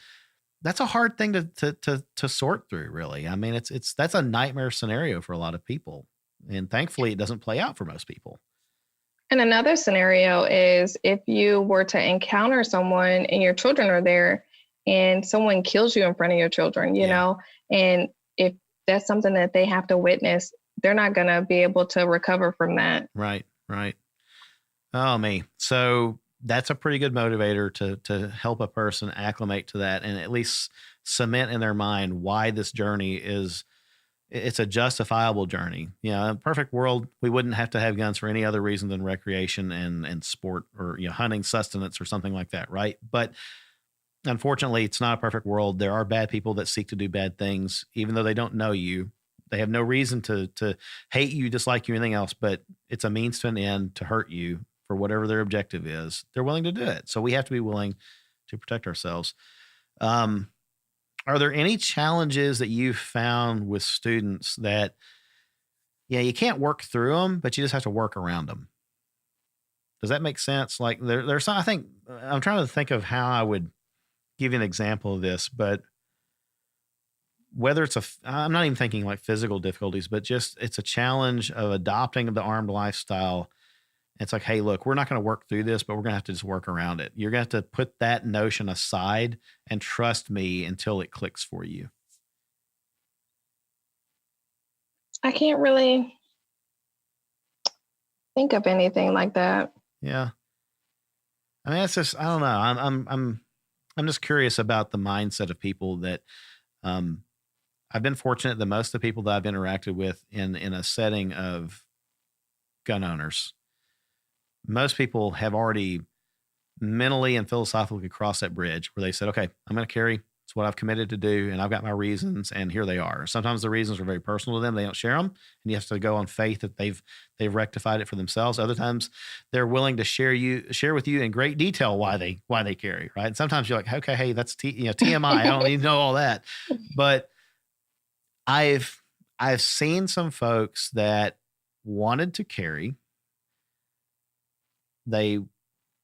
that's a hard thing to sort through, really. I mean, that's a nightmare scenario for a lot of people. And thankfully it doesn't play out for most people. And another scenario is if you were to encounter someone and your children are there and someone kills you in front of your children, and if that's something that they have to witness, they're not going to be able to recover from that. Right. Oh, me. So that's a pretty good motivator to help a person acclimate to that and at least cement in their mind why this journey it's a justifiable journey. In a perfect world, we wouldn't have to have guns for any other reason than recreation and sport, or hunting, sustenance, or something like that, right? But unfortunately, it's not a perfect world. There are bad people that seek to do bad things, even though they don't know you. They have no reason to hate you, dislike you, anything else, but it's a means to an end to hurt you for whatever their objective is. They're willing to do it. So we have to be willing to protect ourselves. Are there any challenges that you've found with students that, you can't work through them, but you just have to work around them? Does that make sense? Like there's, I think I'm trying to think of how I would give you an example of this, but whether I'm not even thinking like physical difficulties, but just it's a challenge of adopting the armed lifestyle. It's like, hey, look, we're not going to work through this, but we're going to have to just work around it. You're going to have to put that notion aside and trust me until it clicks for you. I can't really think of anything like that. Yeah. I mean, it's just, I don't know. I'm just curious about the mindset of people that, I've been fortunate that most of the people that I've interacted with in a setting of gun owners, most people have already mentally and philosophically crossed that bridge where they said, okay, I'm going to carry. It's what I've committed to do. And I've got my reasons, and here they are. Sometimes the reasons are very personal to them. They don't share them, and you have to go on faith that they've rectified it for themselves. Other times they're willing to share with you in great detail why they carry, right? And sometimes you're like, okay, hey, that's TMI. I don't need to know all that. But I've seen some folks that wanted to carry. They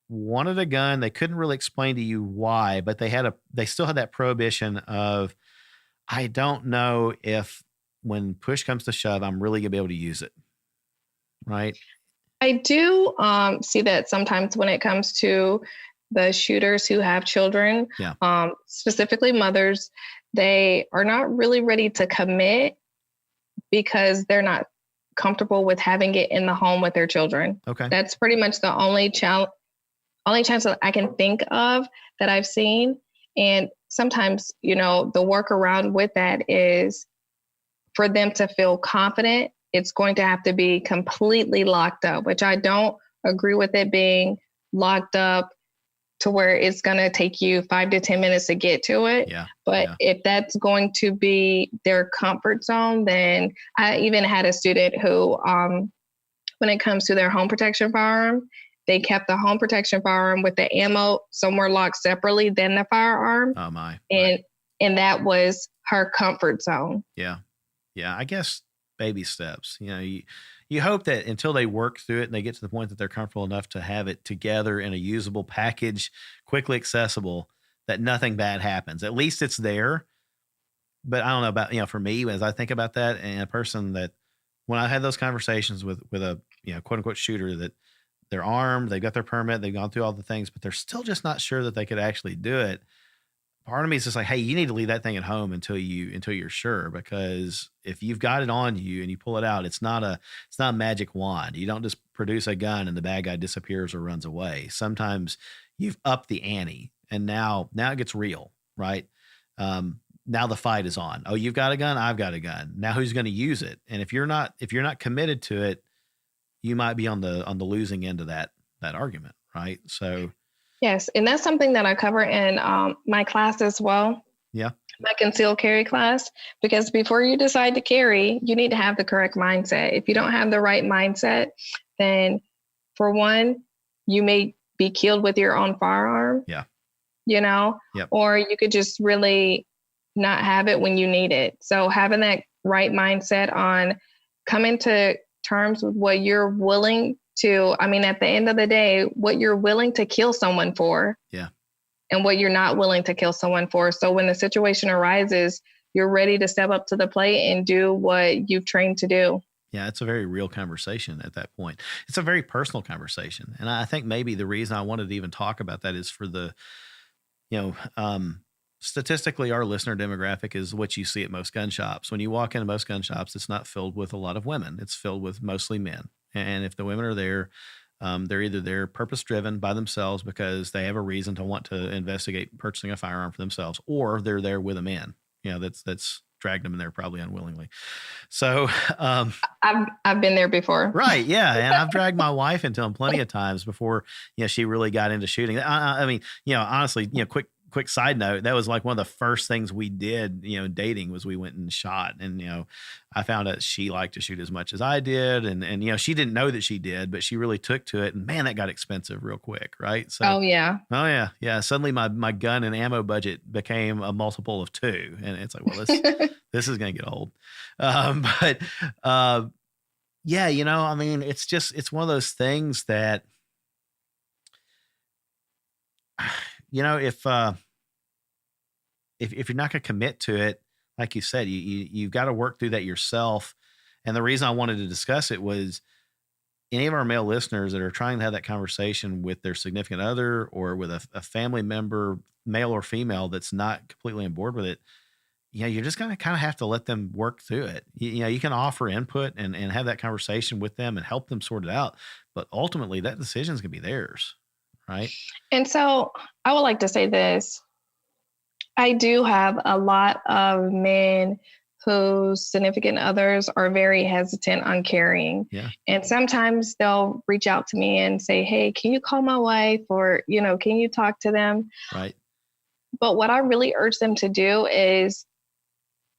wanted a gun. They couldn't really explain to you why, but they still had that prohibition of, I don't know if when push comes to shove, I'm really gonna be able to use it. Right. I do see that sometimes when it comes to the shooters who have children, specifically mothers, they are not really ready to commit because they're not comfortable with having it in the home with their children. Okay. That's pretty much the only chance that I can think of that I've seen. And sometimes, the workaround with that is for them to feel confident, it's going to have to be completely locked up, which I don't agree with it being locked up to where it's going to take you 5 to 10 minutes to get to it. Yeah. But if that's going to be their comfort zone, then I even had a student who, when it comes to their home protection firearm, they kept the home protection firearm with the ammo somewhere locked separately than the firearm. Oh my. And that was her comfort zone. Yeah. Yeah. I guess baby steps, you hope that until they work through it and they get to the point that they're comfortable enough to have it together in a usable package, quickly accessible, that nothing bad happens. At least it's there. But I don't know about, for me, as I think about that, and a person that when I had those conversations with a, quote unquote shooter that they're armed, they've got their permit, they've gone through all the things, but they're still just not sure that they could actually do it. Part of me is just like, hey, you need to leave that thing at home until you're sure, because if you've got it on you and you pull it out, it's not a magic wand. You don't just produce a gun and the bad guy disappears or runs away. Sometimes you've upped the ante, and now it gets real, right? Now the fight is on. Oh, you've got a gun, I've got a gun. Now who's going to use it? And if you're not committed to it, you might be on the losing end of that argument, right? So. Yes, and that's something that I cover in my class as well. Yeah. My concealed carry class, because before you decide to carry, you need to have the correct mindset. If you don't have the right mindset, then for one, you may be killed with your own firearm. Yeah. Yep. Or you could just really not have it when you need it. So having that right mindset on coming to terms with what you're willing to, at the end of the day, what you're willing to kill someone for. Yeah. And what you're not willing to kill someone for. So when the situation arises, you're ready to step up to the plate and do what you've trained to do. Yeah, it's a very real conversation at that point. It's a very personal conversation. And I think maybe the reason I wanted to even talk about that is for the, statistically, our listener demographic is what you see at most gun shops. When you walk into most gun shops, it's not filled with a lot of women. It's filled with mostly men. And if the women are there, they're either there purpose driven by themselves because they have a reason to want to investigate purchasing a firearm for themselves, or they're there with a man, that's dragged them in there probably unwillingly. So, I've been there before. Right. Yeah. And I've dragged my wife into them plenty of times before, she really got into shooting. Honestly, quick side note, that was like one of the first things we did, dating, was we went and shot. And, I found out she liked to shoot as much as I did. And she didn't know that she did, but she really took to it. And man, that got expensive real quick. Right. So, Oh yeah. Yeah. Suddenly my gun and ammo budget became a multiple of 2. And it's like, well, this is going to get old. Yeah, it's one of those things that, if you're not going to commit to it, like you said, you've got to work through that yourself. And the reason I wanted to discuss it was any of our male listeners that are trying to have that conversation with their significant other or with a family member, male or female, that's not completely on board with it. You're just going to kind of have to let them work through it. You can offer input and have that conversation with them and help them sort it out. But ultimately, that decision is going to be theirs. Right. And so I would like to say this. I do have a lot of men whose significant others are very hesitant on carrying. Yeah. And sometimes they'll reach out to me and say, hey, can you call my wife? Or, can you talk to them? Right. But what I really urge them to do is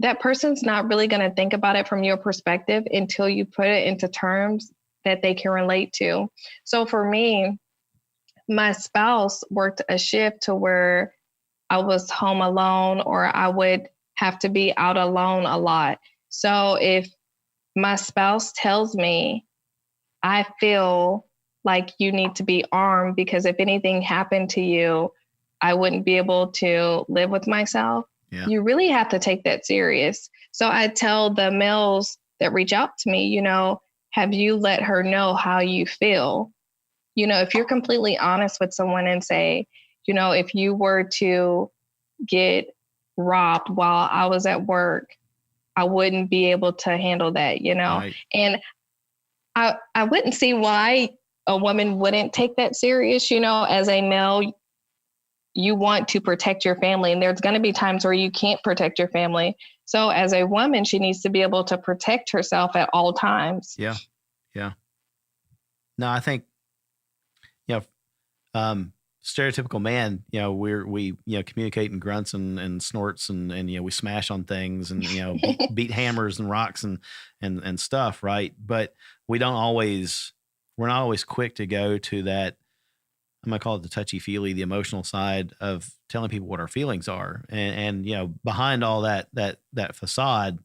that person's not really going to think about it from your perspective until you put it into terms that they can relate to. So for me, my spouse worked a shift to where I was home alone, or I would have to be out alone a lot. So if my spouse tells me, I feel like you need to be armed because if anything happened to you, I wouldn't be able to live with myself. Yeah. You really have to take that serious. So I tell the males that reach out to me, have you let her know how you feel? If you're completely honest with someone and say, if you were to get robbed while I was at work, I wouldn't be able to handle that, Right. And I wouldn't see why a woman wouldn't take that serious. As a male, you want to protect your family, and there's going to be times where you can't protect your family. So as a woman, she needs to be able to protect herself at all times. Yeah. Yeah. No, I think, stereotypical man, we communicate in grunts and snorts and we smash on things and, beat hammers and rocks and stuff. Right. But we're not always quick to go to that. I'm going to call it the touchy feely, the emotional side of telling people what our feelings are. And behind all that facade,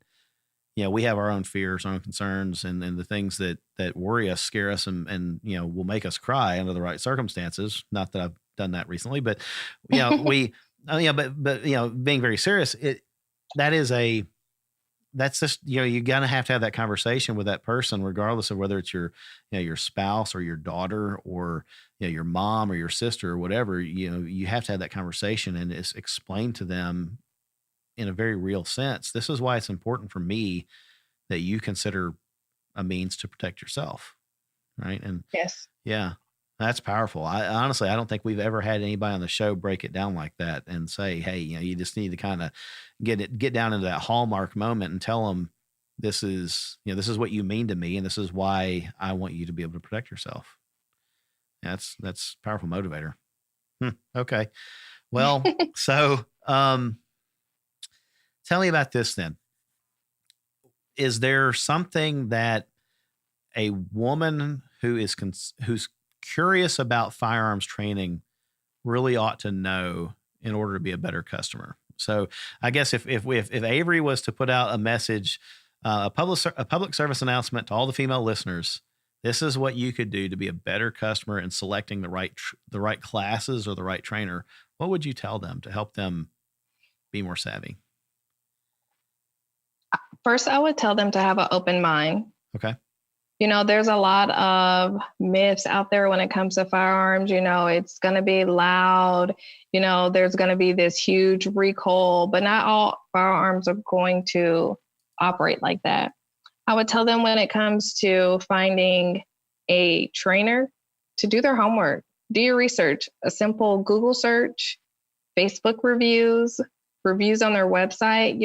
we have our own fears, our own concerns, and the things that worry us, scare us, and will make us cry under the right circumstances. Not that I've done that recently, but being very serious, that is a that's just, you're going to have that conversation with that person, regardless of whether it's your spouse or your daughter or, your mom or your sister or whatever. You have to have that conversation and it's explain to them in a very real sense. This is why it's important for me that you consider a means to protect yourself. Right. And Yes. yeah, that's powerful. I honestly, I don't think we've ever had anybody on the show break it down like that and say, hey, you just need to kind of get down into that hallmark moment and tell them this is what you mean to me. And this is why I want you to be able to protect yourself. That's a powerful motivator. Okay. Well, so, tell me about this then. Is there something that a woman who's curious about firearms training really ought to know in order to be a better customer? So I guess if Avery was to put out a message, a public service announcement to all the female listeners, this is what you could do to be a better customer in selecting the right classes or the right trainer. What would you tell them to help them be more savvy? First, I would tell them to have an open mind. Okay. There's a lot of myths out there when it comes to firearms. It's going to be loud. There's going to be this huge recoil, but not all firearms are going to operate like that. I would tell them when it comes to finding a trainer to do their homework, do your research, a simple Google search, Facebook reviews on their website,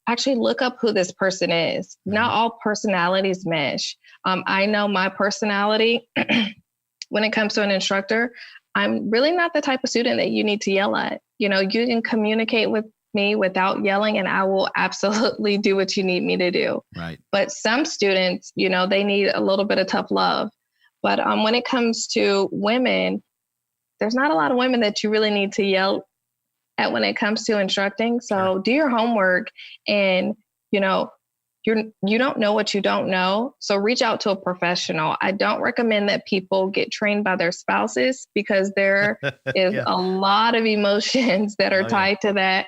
actually look up who this person is. Not all personalities mesh. I know my personality when it comes to an instructor. I'm really not the type of student that you need to yell at. You can communicate with me without yelling and I will absolutely do what you need me to do. Right. But some students, they need a little bit of tough love. But when it comes to women, there's not a lot of women that you really need to yell at when it comes to instructing. So Sure. Do your homework and, you don't know what you don't know. So reach out to a professional. I don't recommend that people get trained by their spouses because there is Yeah. a lot of emotions that are tied to that.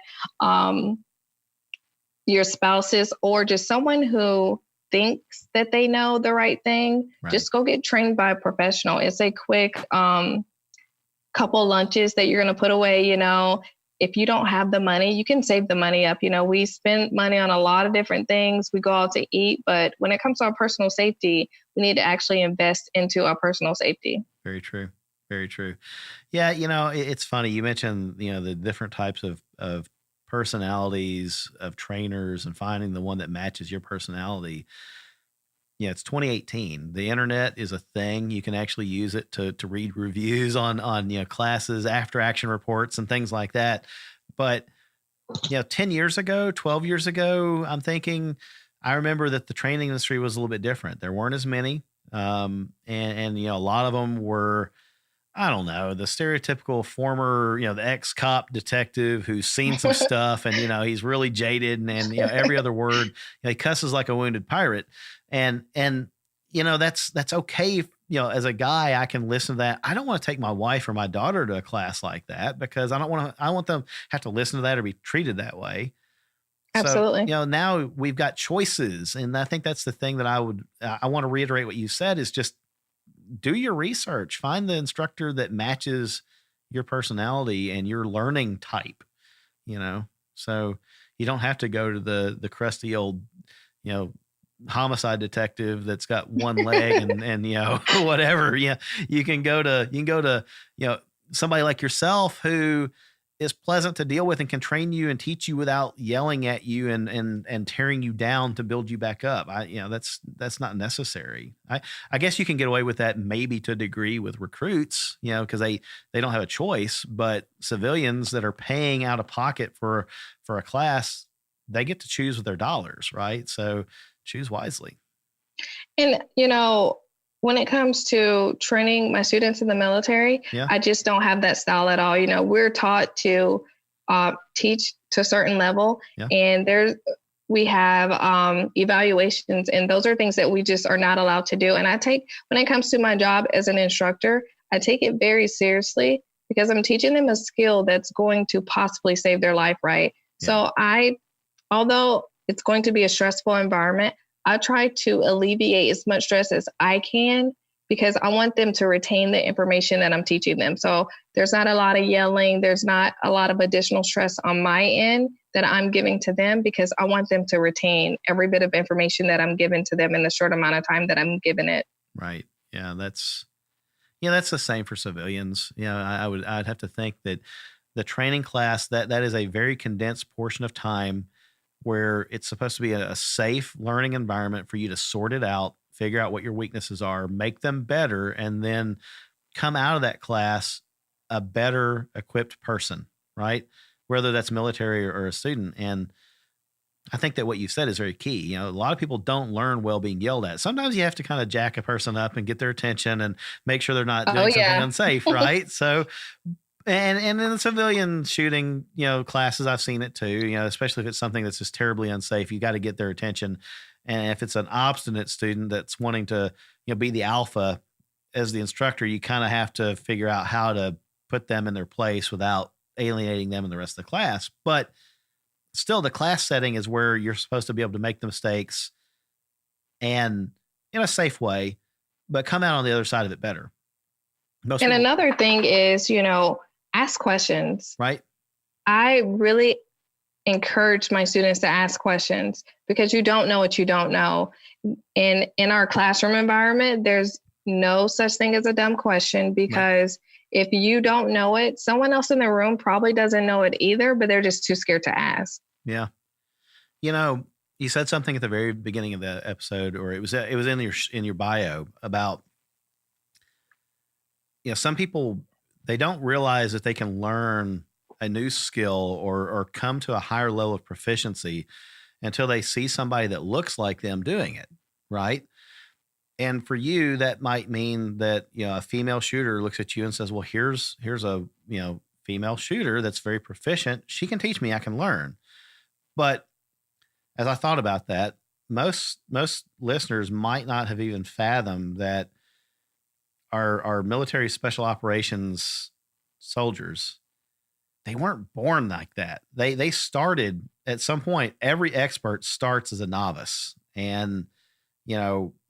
Your spouses or just someone who thinks that they know the right thing, Right. just go get trained by a professional. It's a quick couple lunches that you're going to put away, If you don't have the money, you can save the money up. We spend money on a lot of different things. We go out to eat, but when it comes to our personal safety, we need to actually invest into our personal safety. Very true. Very true. Yeah. It's funny. You mentioned, the different types of personalities of trainers and finding the one that matches your personality. Yeah, it's 2018. The internet is a thing. You can actually use it to read reviews on classes, after action reports and things like that. But 10 years ago, 12 years ago, I remember that the training industry was a little bit different. There weren't as many. And a lot of them were, I don't know, the stereotypical former, the ex-cop detective who's seen some stuff and, he's really jaded and every other word, he cusses like a wounded pirate. And that's okay. As a guy, I can listen to that. I don't want to take my wife or my daughter to a class like that because I want them to have to listen to that or be treated that way. Absolutely. So, now we've got choices. And I think that's the thing that I want to reiterate what you said is just do your research, find the instructor that matches your personality and your learning type, so you don't have to go to the crusty old, homicide detective that's got one leg and whatever. Yeah. You can go to, somebody like yourself who is pleasant to deal with and can train you and teach you without yelling at you and tearing you down to build you back up. That's not necessary. I guess you can get away with that maybe to a degree with recruits, because they don't have a choice, but civilians that are paying out of pocket for a class, they get to choose with their dollars, right? So choose wisely. And, when it comes to training my students in the military, Yeah. I just don't have that style at all. We're taught to teach to a certain level, Yeah. and we have evaluations, and those are things that we just are not allowed to do. And when it comes to my job as an instructor, I take it very seriously because I'm teaching them a skill that's going to possibly save their life, right? Yeah. So although it's going to be a stressful environment, I try to alleviate as much stress as I can because I want them to retain the information that I'm teaching them. So there's not a lot of yelling. There's not a lot of additional stress on my end that I'm giving to them because I want them to retain every bit of information that I'm giving to them in the short amount of time that I'm giving it. Right. Yeah. That's the same for civilians. I'd have to think that the training class, that is a very condensed portion of time where it's supposed to be a safe learning environment for you to sort it out, figure out what your weaknesses are, make them better, and then come out of that class a better equipped person, right? Whether that's military or a student. And I think that what you said is very key. A lot of people don't learn well being yelled at. Sometimes you have to kind of jack a person up and get their attention and make sure they're not doing something unsafe, right? So, and in the civilian shooting, classes, I've seen it too, especially if it's something that's just terribly unsafe, you got to get their attention. And if it's an obstinate student that's wanting to, be the alpha as the instructor, you kind of have to figure out how to put them in their place without alienating them and the rest of the class. But still, the class setting is where you're supposed to be able to make the mistakes and in a safe way, but come out on the other side of it better. Another thing is, ask questions. Right. I really encourage my students to ask questions because you don't know what you don't know. And in our classroom environment, there's no such thing as a dumb question because if you don't know it, someone else in the room probably doesn't know it either, but they're just too scared to ask. Yeah. You said something at the very beginning of the episode, or it was in your bio about, some people, they don't realize that they can learn a new skill or come to a higher level of proficiency until they see somebody that looks like them doing it. Right. And for you, that might mean that, a female shooter looks at you and says, well, here's a, female shooter that's very proficient. She can teach me, I can learn. But as I thought about that, most listeners might not have even fathomed that our military special operations soldiers, they weren't born like that. They started at some point. Every expert starts as a novice. And,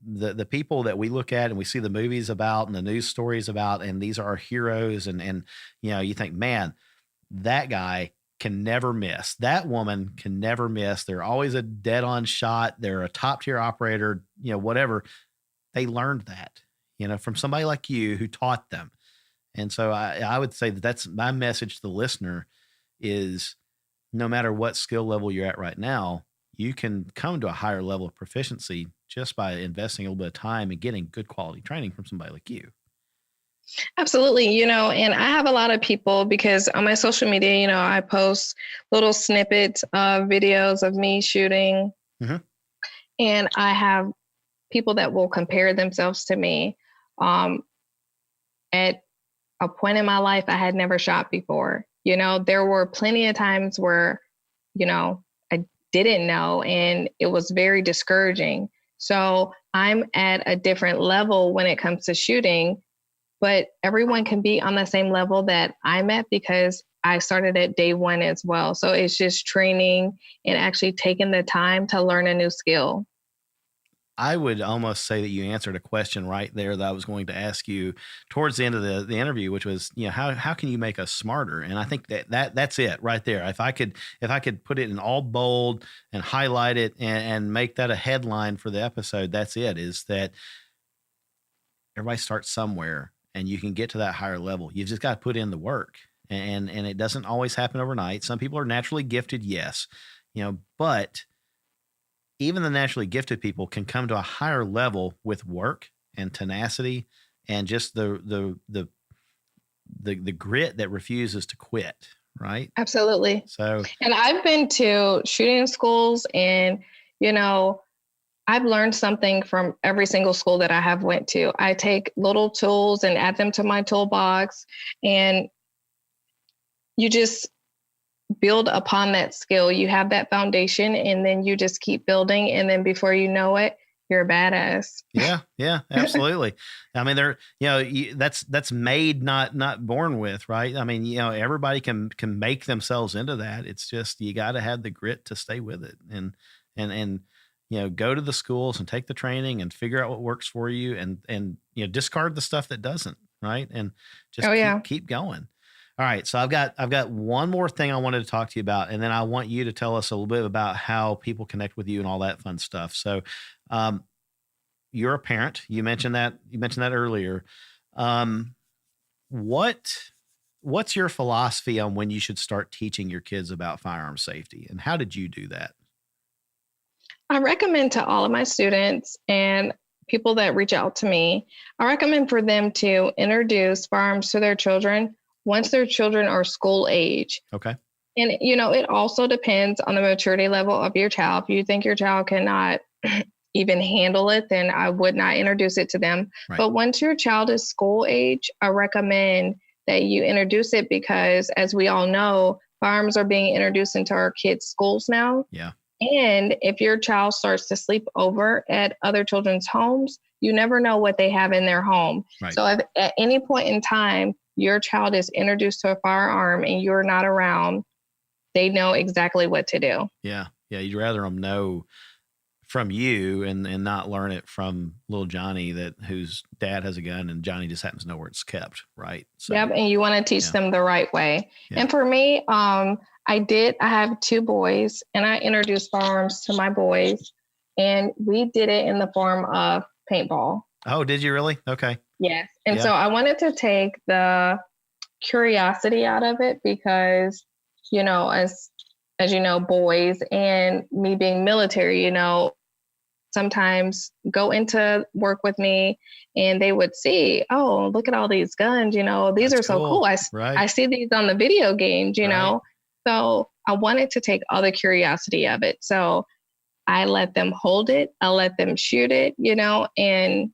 the people that we look at and we see the movies about and the news stories about, and these are our heroes. And you think, man, that guy can never miss. That woman can never miss. They're always a dead on shot. They're a top tier operator, whatever. They learned that, from somebody like you who taught them. And so I would say that that's my message to the listener is no matter what skill level you're at right now, you can come to a higher level of proficiency just by investing a little bit of time and getting good quality training from somebody like you. Absolutely. And I have a lot of people because on my social media, I post little snippets of videos of me shooting. Mm-hmm. And I have people that will compare themselves to me. At a point in my life, I had never shot before. There were plenty of times where, I didn't know, and it was very discouraging. So I'm at a different level when it comes to shooting, but everyone can be on the same level that I'm at because I started at day one as well. So it's just training and actually taking the time to learn a new skill. I would almost say that you answered a question right there that I was going to ask you towards the end of the interview, which was, how can you make us smarter? And I think that's it right there. If I could put it in all bold and highlight it and make that a headline for the episode, that's it, is that everybody starts somewhere and you can get to that higher level. You've just got to put in the work, and it doesn't always happen overnight. Some people are naturally gifted. Yes. But even the naturally gifted people can come to a higher level with work and tenacity and just the grit that refuses to quit. Right. Absolutely. So, and I've been to shooting schools and, I've learned something from every single school that I have went to. I take little tools and add them to my toolbox, and you just build upon that skill. You have that foundation, and then you just keep building. And then before you know it, you're a badass. Yeah, absolutely. I mean, that's made, not born with, right? I mean, everybody can make themselves into that. It's just, you got to have the grit to stay with it. And and go to the schools and take the training and figure out what works for you, and discard the stuff that doesn't, right? And just keep going. All right. So I've got one more thing I wanted to talk to you about, and then I want you to tell us a little bit about how people connect with you and all that fun stuff. So, you're a parent. You mentioned that earlier. What's your philosophy on when you should start teaching your kids about firearm safety, and how did you do that? I recommend to all of my students and people that reach out to me, I recommend for them to introduce firearms to their children once their children are school age. Okay. And, it also depends on the maturity level of your child. If you think your child cannot even handle it, then I would not introduce it to them. Right. But once your child is school age, I recommend that you introduce it, because as we all know, firearms are being introduced into our kids' schools now. Yeah. And if your child starts to sleep over at other children's homes, you never know what they have in their home. Right. So if at any point in time, your child is introduced to a firearm and you're not around, they know exactly what to do. Yeah. Yeah. You'd rather them know from you and not learn it from little Johnny whose dad has a gun and Johnny just happens to know where it's kept. Right. So, yep. And you want to teach them the right way. Yeah. And for me, I have 2 boys, and I introduced firearms to my boys, and we did it in the form of paintball. Oh, did you really? Okay. Yes. And so I wanted to take the curiosity out of it, because, as you know, boys and me being military, sometimes go into work with me and they would see, oh, look at all these guns, these That's are so cool. I see these on the video games, know. So I wanted to take all the curiosity of it. So I let them hold it. I let them shoot it, and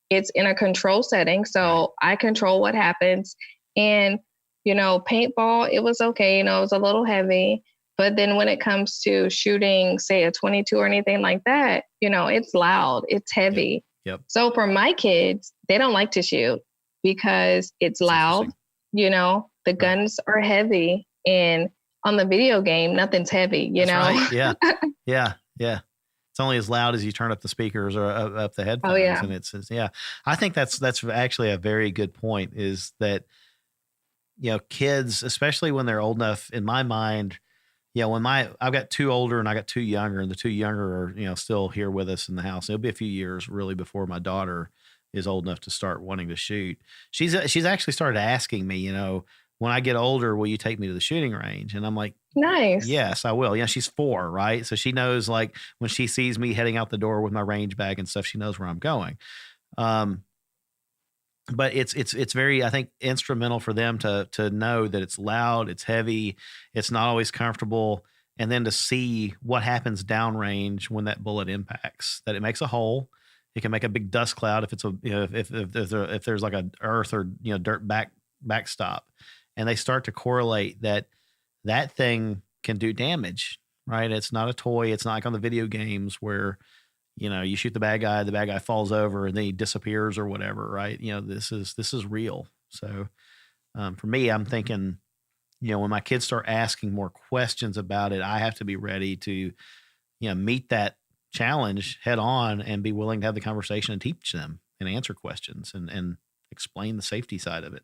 it's in a control setting. So I control what happens. And, paintball, it was okay. It was a little heavy. But then when it comes to shooting, say, a 22 or anything like that, it's loud, it's heavy. Yep. So for my kids, they don't like to shoot because it's loud. The guns are heavy, and on the video game, nothing's heavy, That's right. Yeah. Yeah. Yeah. It's only as loud as you turn up the speakers or up the headphones. Oh, yeah. And it's, I think that's actually a very good point, is that, kids, especially when they're old enough, in my mind, I've got 2 older and I got 2 younger, and the 2 younger are, still here with us in the house. It'll be a few years really before my daughter is old enough to start wanting to shoot. She's actually started asking me, when I get older, will you take me to the shooting range? And I'm like, nice. Yes, I will. She's 4, right? So she knows, like, when she sees me heading out the door with my range bag and stuff, she knows where I'm going. But it's very, I think, instrumental for them to know that it's loud, it's heavy, it's not always comfortable, and then to see what happens downrange when that bullet impacts. That it makes a hole. It can make a big dust cloud if it's if there's like a earth or dirt backstop. And they start to correlate that thing can do damage, right? It's not a toy. It's not like on the video games where, you shoot the bad guy falls over and then he disappears or whatever, right? This is real. So for me, I'm thinking, when my kids start asking more questions about it, I have to be ready to, meet that challenge head on and be willing to have the conversation and teach them and answer questions and explain the safety side of it.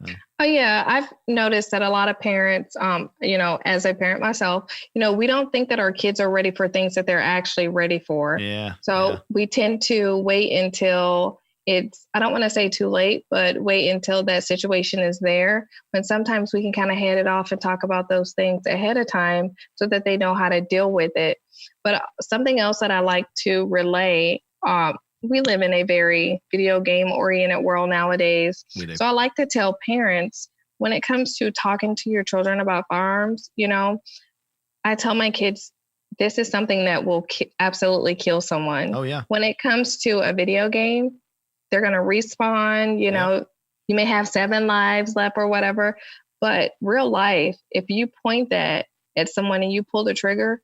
So. Oh, yeah. I've noticed that a lot of parents, as a parent myself, we don't think that our kids are ready for things that they're actually ready for. Yeah. So we tend to wait until it's, I don't want to say too late, but wait until that situation is there. When sometimes we can kind of head it off and talk about those things ahead of time so that they know how to deal with it. But something else that I like to relay, we live in a very video game oriented world nowadays. So I like to tell parents, when it comes to talking to your children about firearms, I tell my kids, this is something that will absolutely kill someone. Oh, yeah. When it comes to a video game, they're going to respawn, you may have 7 lives left or whatever, but real life, if you point that at someone and you pull the trigger,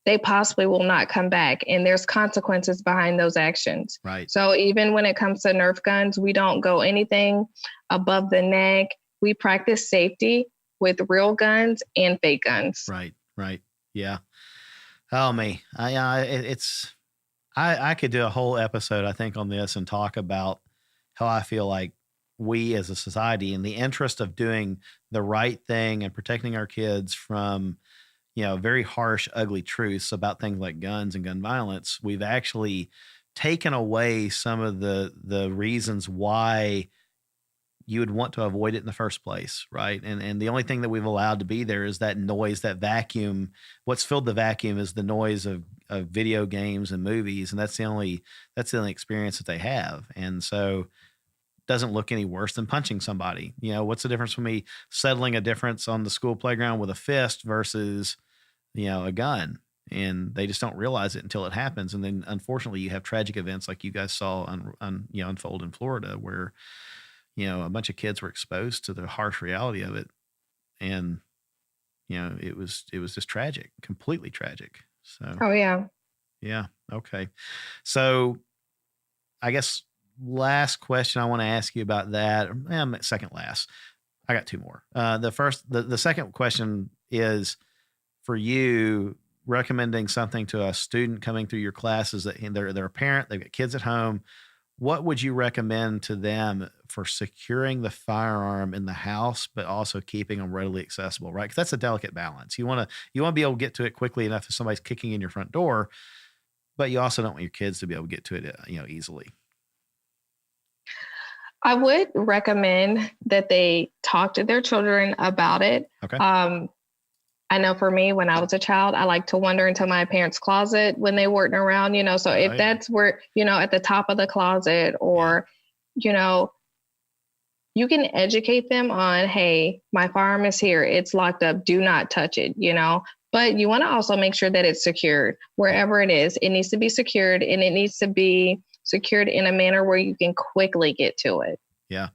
they possibly will not come back. And there's consequences behind those actions. Right. So even when it comes to Nerf guns, we don't go anything above the neck. We practice safety with real guns and fake guns. Right. Yeah. Oh, me. I could do a whole episode, I think, on this and talk about how I feel like we as a society, in the interest of doing the right thing and protecting our kids from, very harsh, ugly truths about things like guns and gun violence, we've actually taken away some of the reasons why you would want to avoid it in the first place, right? And the only thing that we've allowed to be there is that noise, that vacuum. What's filled the vacuum is the noise of video games and movies, and that's the only experience that they have. And so it doesn't look any worse than punching somebody. What's the difference for me settling a difference on the school playground with a fist versus, a gun? And they just don't realize it until it happens. And then unfortunately you have tragic events like you guys saw unfold in Florida, where a bunch of kids were exposed to the harsh reality of it. And, it was just tragic, completely tragic. So, Oh, yeah. yeah. Okay. So I guess last question I want to ask you about that, second last, I got two more. The second question is for you, recommending something to a student coming through your classes that they're a parent, they've got kids at home. What would you recommend to them for securing the firearm in the house, but also keeping them readily accessible, right? Because that's a delicate balance. You want to be able to get to it quickly enough if somebody's kicking in your front door, but you also don't want your kids to be able to get to it, easily. I would recommend that they talk to their children about it. Okay. I know for me, when I was a child, I like to wander into my parents' closet when they weren't around, so if that's where, at the top of the closet, or, you can educate them on, hey, my firearm is here. It's locked up. Do not touch it, but you want to also make sure that it's secured wherever it is. It needs to be secured, and it needs to be secured in a manner where you can quickly get to it. Yeah.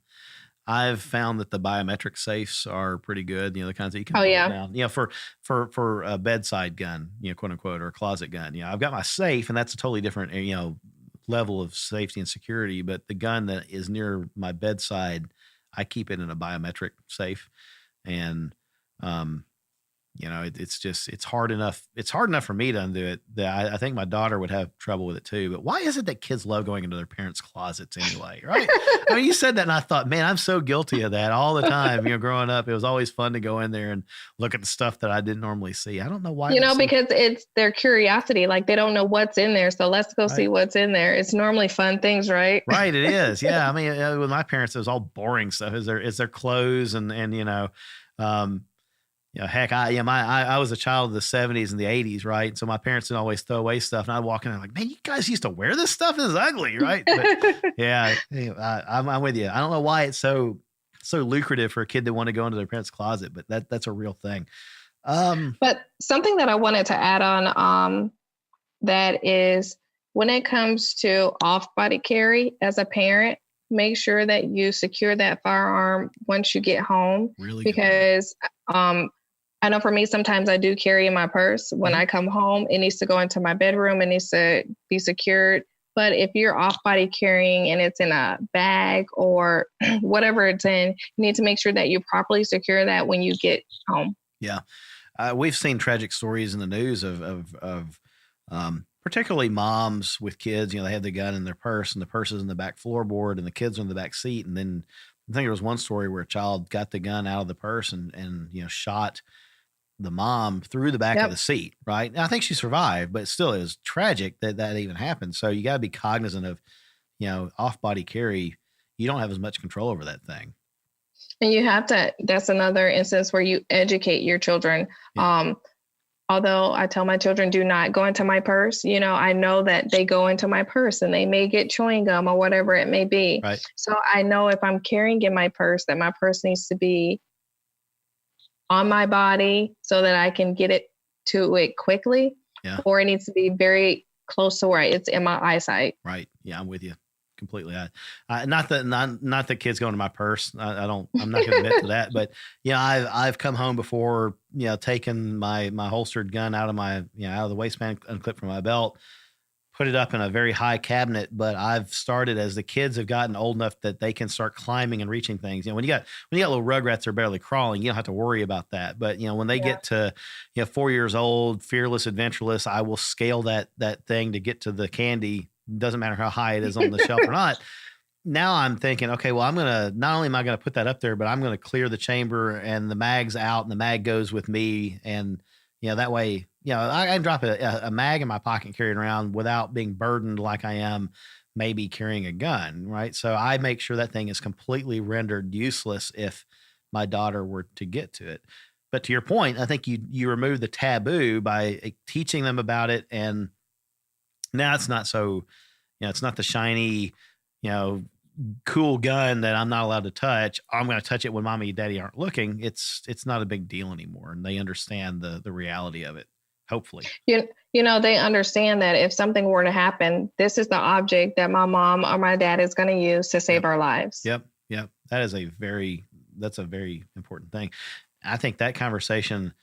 I've found that the biometric safes are pretty good. The kinds that you can pull down. For a bedside gun, quote unquote, or a closet gun. I've got my safe, and that's a totally different, level of safety and security. But the gun that is near my bedside, I keep it in a biometric safe, and it's hard enough. It's hard enough for me to undo it. That I think my daughter would have trouble with it too. But why is it that kids love going into their parents' closets anyway? Right? I mean, you said that, and I thought, man, I'm so guilty of that all the time. Growing up, it was always fun to go in there and look at the stuff that I didn't normally see. I don't know why. Because it's their curiosity. Like, they don't know what's in there, so let's go see what's in there. It's normally fun things, right? Right. It is. Yeah. I mean, with my parents, it was all boring stuff. Is their clothes and heck, I was a child of the 70s and the 80s, right? So my parents didn't always throw away stuff. And I'd walk in and I'm like, man, you guys used to wear this stuff? This is ugly, right? But yeah, I'm with you. I don't know why it's so lucrative for a kid to want to go into their parents' closet, but that's a real thing. But something that I wanted to add on, that is, when it comes to off-body carry, as a parent, make sure that you secure that firearm once you get home. Really? Because I know for me, sometimes I do carry in my purse. When I come home, it needs to go into my bedroom. It needs to be secured. But if you're off-body carrying and it's in a bag or whatever it's in, you need to make sure that you properly secure that when you get home. Yeah. We've seen tragic stories in the news of particularly moms with kids. They have the gun in their purse, and the purse is in the back floorboard, and the kids are in the back seat. And then I think there was one story where a child got the gun out of the purse and shot the mom through the back of the seat. Right. And I think she survived, but still, it was tragic that even happened. So you got to be cognizant of, off-body carry. You don't have as much control over that thing. And you have to, that's another instance where you educate your children. Yeah. Although I tell my children, do not go into my purse. I know that they go into my purse and they may get chewing gum or whatever it may be. Right. So I know if I'm carrying in my purse, that my purse needs to be on my body so that I can get it to it quickly. Yeah. Or it needs to be very close to where it's in my eyesight. Right. Yeah, I'm with you completely. Not that kids go into my purse. I'm not going to admit to that, but I've come home before, taken my holstered gun out of my, out of the waistband, unclipped from my belt, put it up in a very high cabinet, but I've started as the kids have gotten old enough that they can start climbing and reaching things. When you got little rugrats that are barely crawling, you don't have to worry about that. But when they get to 4 years old, fearless, adventurous, I will scale that thing to get to the candy. Doesn't matter how high it is on the shelf or not. Now I'm thinking, okay, well, not only am I going to put that up there, but I'm going to clear the chamber and the mag's out and the mag goes with me. And, that way, I can drop a mag in my pocket and carry it around without being burdened like I am maybe carrying a gun. Right. So I make sure that thing is completely rendered useless if my daughter were to get to it. But to your point, I think you remove the taboo by teaching them about it. And now it's not so, it's not the shiny, cool gun that I'm not allowed to touch. I'm going to touch it when mommy and daddy aren't looking. It's not a big deal anymore. And they understand the reality of it, hopefully. They understand that if something were to happen, this is the object that my mom or my dad is going to use to save our lives. Yep. That's a very important thing. I think that conversation,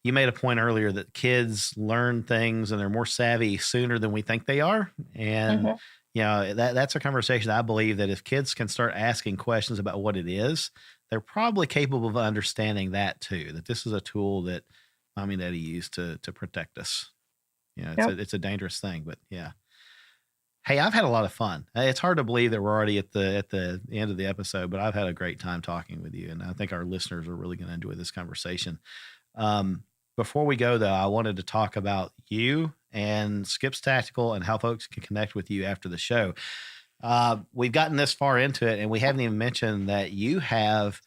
you made a point earlier that kids learn things and they're more savvy sooner than we think they are. And that's a conversation. I believe that if kids can start asking questions about what it is, they're probably capable of understanding that too, that this is a tool that mommy and daddy use to protect us. It's a dangerous thing, but yeah. Hey, I've had a lot of fun. It's hard to believe that we're already at the end of the episode, but I've had a great time talking with you. And I think our listeners are really going to enjoy this conversation. Before we go though, I wanted to talk about you and Skips Tactical and how folks can connect with you after the show. We've gotten this far into it and we haven't even mentioned that you have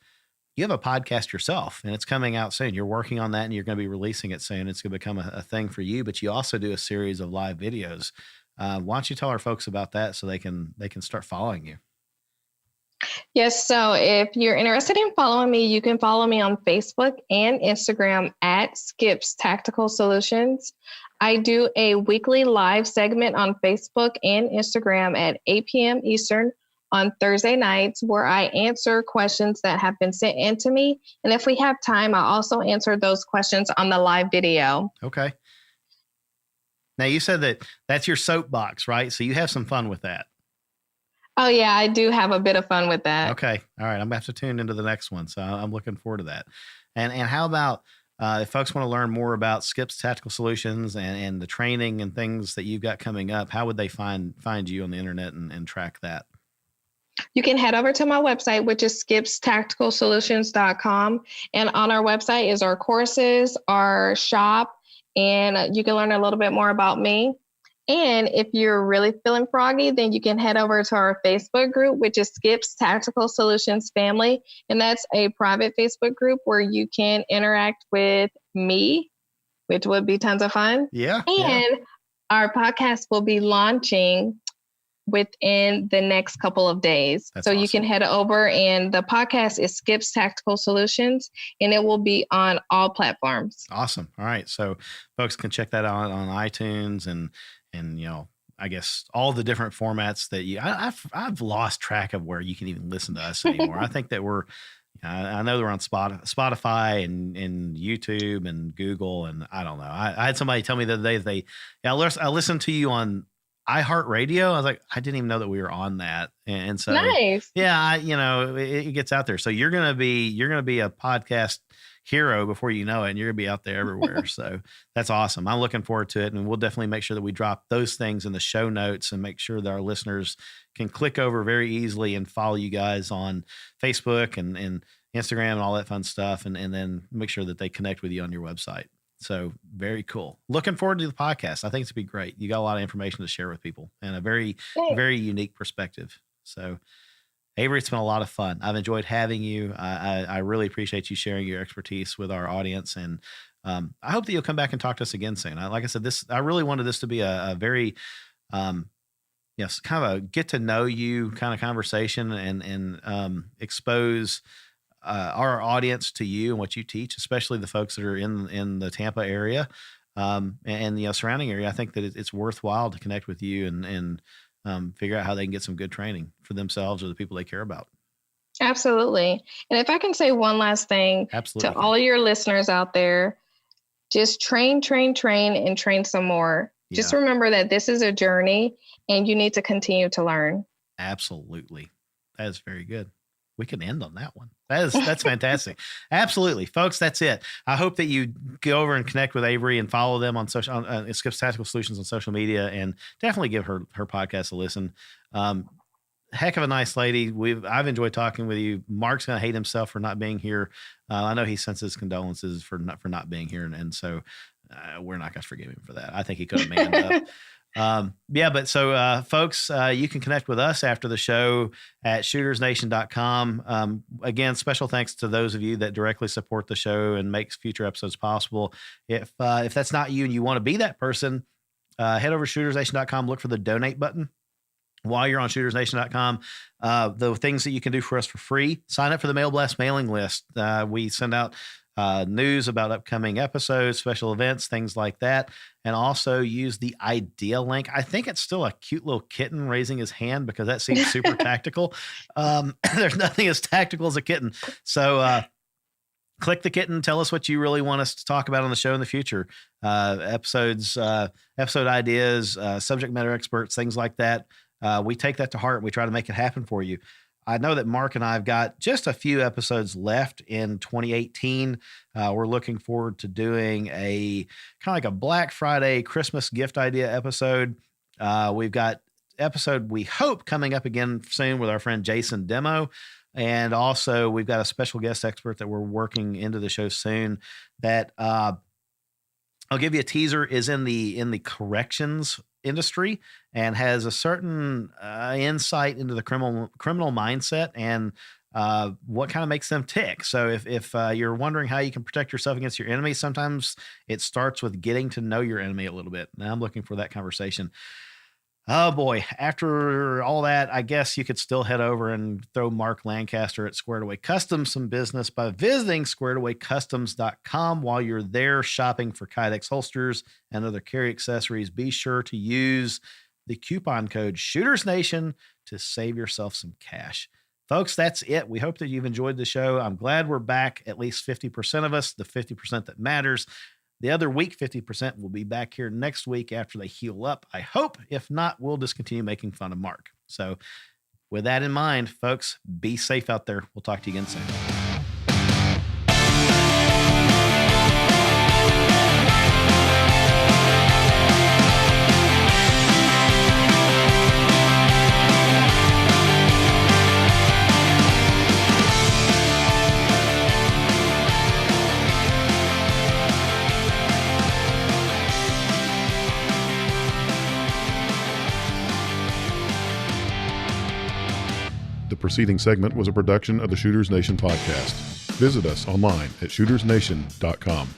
a podcast yourself and it's coming out soon. You're working on that and you're going to be releasing it soon. It's going to become a thing for you, but you also do a series of live videos. Why don't you tell our folks about that so they can start following you? Yes. So if you're interested in following me, you can follow me on Facebook and Instagram at Skips Tactical Solutions. I do a weekly live segment on Facebook and Instagram at 8 p.m. Eastern on Thursday nights where I answer questions that have been sent in to me. And if we have time, I also answer those questions on the live video. Okay. Now you said that's your soapbox, right? So you have some fun with that. Oh yeah, I do have a bit of fun with that. Okay. All right. I'm gonna have to tune into the next one. So I'm looking forward to that. And how about if folks want to learn more about Skips Tactical Solutions and the training and things that you've got coming up, how would they find you on the internet and track that? You can head over to my website, which is skipstacticalsolutions.com. And on our website is our courses, our shop, and you can learn a little bit more about me. And if you're really feeling froggy, then you can head over to our Facebook group, which is Skips Tactical Solutions Family. And that's a private Facebook group where you can interact with me, which would be tons of fun. Yeah. And our podcast will be launching within the next couple of days. That's so awesome. You can head over, and the podcast is Skips Tactical Solutions, and it will be on all platforms. Awesome. All right. So folks can check that out on iTunes and I guess all the different formats that I've lost track of where you can even listen to us anymore. I think that I know they're on Spotify and YouTube and Google, and I don't know. I had somebody tell me the other day I listened to you on iHeartRadio. I was like, I didn't even know that we were on that. And so, nice. Yeah, it gets out there. So you're going to be a podcast hero before you know it, and you're gonna be out there everywhere. So that's awesome. I'm looking forward to it, and we'll definitely make sure that we drop those things in the show notes and make sure that our listeners can click over very easily and follow you guys on Facebook and Instagram and all that fun stuff, and then make sure that they connect with you on your website. So very cool. Looking forward to the podcast. I think it's gonna be great. You got a lot of information to share with people and a very, very unique perspective. So Avery, it's been a lot of fun. I've enjoyed having you. I really appreciate you sharing your expertise with our audience. And I hope that you'll come back and talk to us again soon. Like I said, I really wanted this to be a very, kind of a get to know you kind of conversation and expose our audience to you and what you teach, especially the folks that are in the Tampa area and surrounding area. I think that it's worthwhile to connect with you and figure out how they can get some good training for themselves or the people they care about. Absolutely. And if I can say one last thing to all your listeners out there, just train, and train some more. Just remember that this is a journey and you need to continue to learn. Absolutely. That is very good. We can end on that one. That's fantastic. Absolutely. Folks, that's it. I hope that you go over and connect with Avery and follow them on social, Skips Tactical Solutions on social media, and definitely give her podcast a listen. Heck of a nice lady. I've enjoyed talking with you. Mark's going to hate himself for not being here. I know he sends his condolences for not being here. And so we're not going to forgive him for that. I think he could have manned up. Folks, you can connect with us after the show at shootersnation.com. Again, special thanks to those of you that directly support the show and makes future episodes possible. If that's not you and you want to be that person, head over to shootersnation.com, look for the donate button. While you're on shootersnation.com, the things that you can do for us for free, sign up for the Mail Blast mailing list. We send out news about upcoming episodes, special events, things like that. And also use the idea link. I think it's still a cute little kitten raising his hand because that seems super tactical. There's nothing as tactical as a kitten. So click the kitten. Tell us what you really want us to talk about on the show in the future. Episode ideas, subject matter experts, things like that. We take that to heart and we try to make it happen for you. I know that Mark and I have got just a few episodes left in 2018. We're looking forward to doing a kind of like a Black Friday Christmas gift idea episode. We've got episode, we hope, coming up again soon with our friend Jason Demo. And also we've got a special guest expert that we're working into the show soon that I'll give you a teaser, is in the corrections industry and has a certain insight into the criminal mindset and what kind of makes them tick. So if you're wondering how you can protect yourself against your enemy, sometimes it starts with getting to know your enemy a little bit. Now I'm looking for that conversation. Oh boy. After all that, I guess you could still head over and throw Mark Lancaster at Squared Away Customs some business by visiting squaredawaycustoms.com. While you're there shopping for Kydex holsters and other carry accessories, be sure to use the coupon code ShootersNation to save yourself some cash. Folks, that's it. We hope that you've enjoyed the show. I'm glad we're back, at least 50% of us, the 50% that matters. The other week, 50% will be back here next week after they heal up, I hope. If not, we'll just continue making fun of Mark. So with that in mind, folks, be safe out there. We'll talk to you again soon. The preceding segment was a production of the Shooters Nation podcast. Visit us online at shootersnation.com.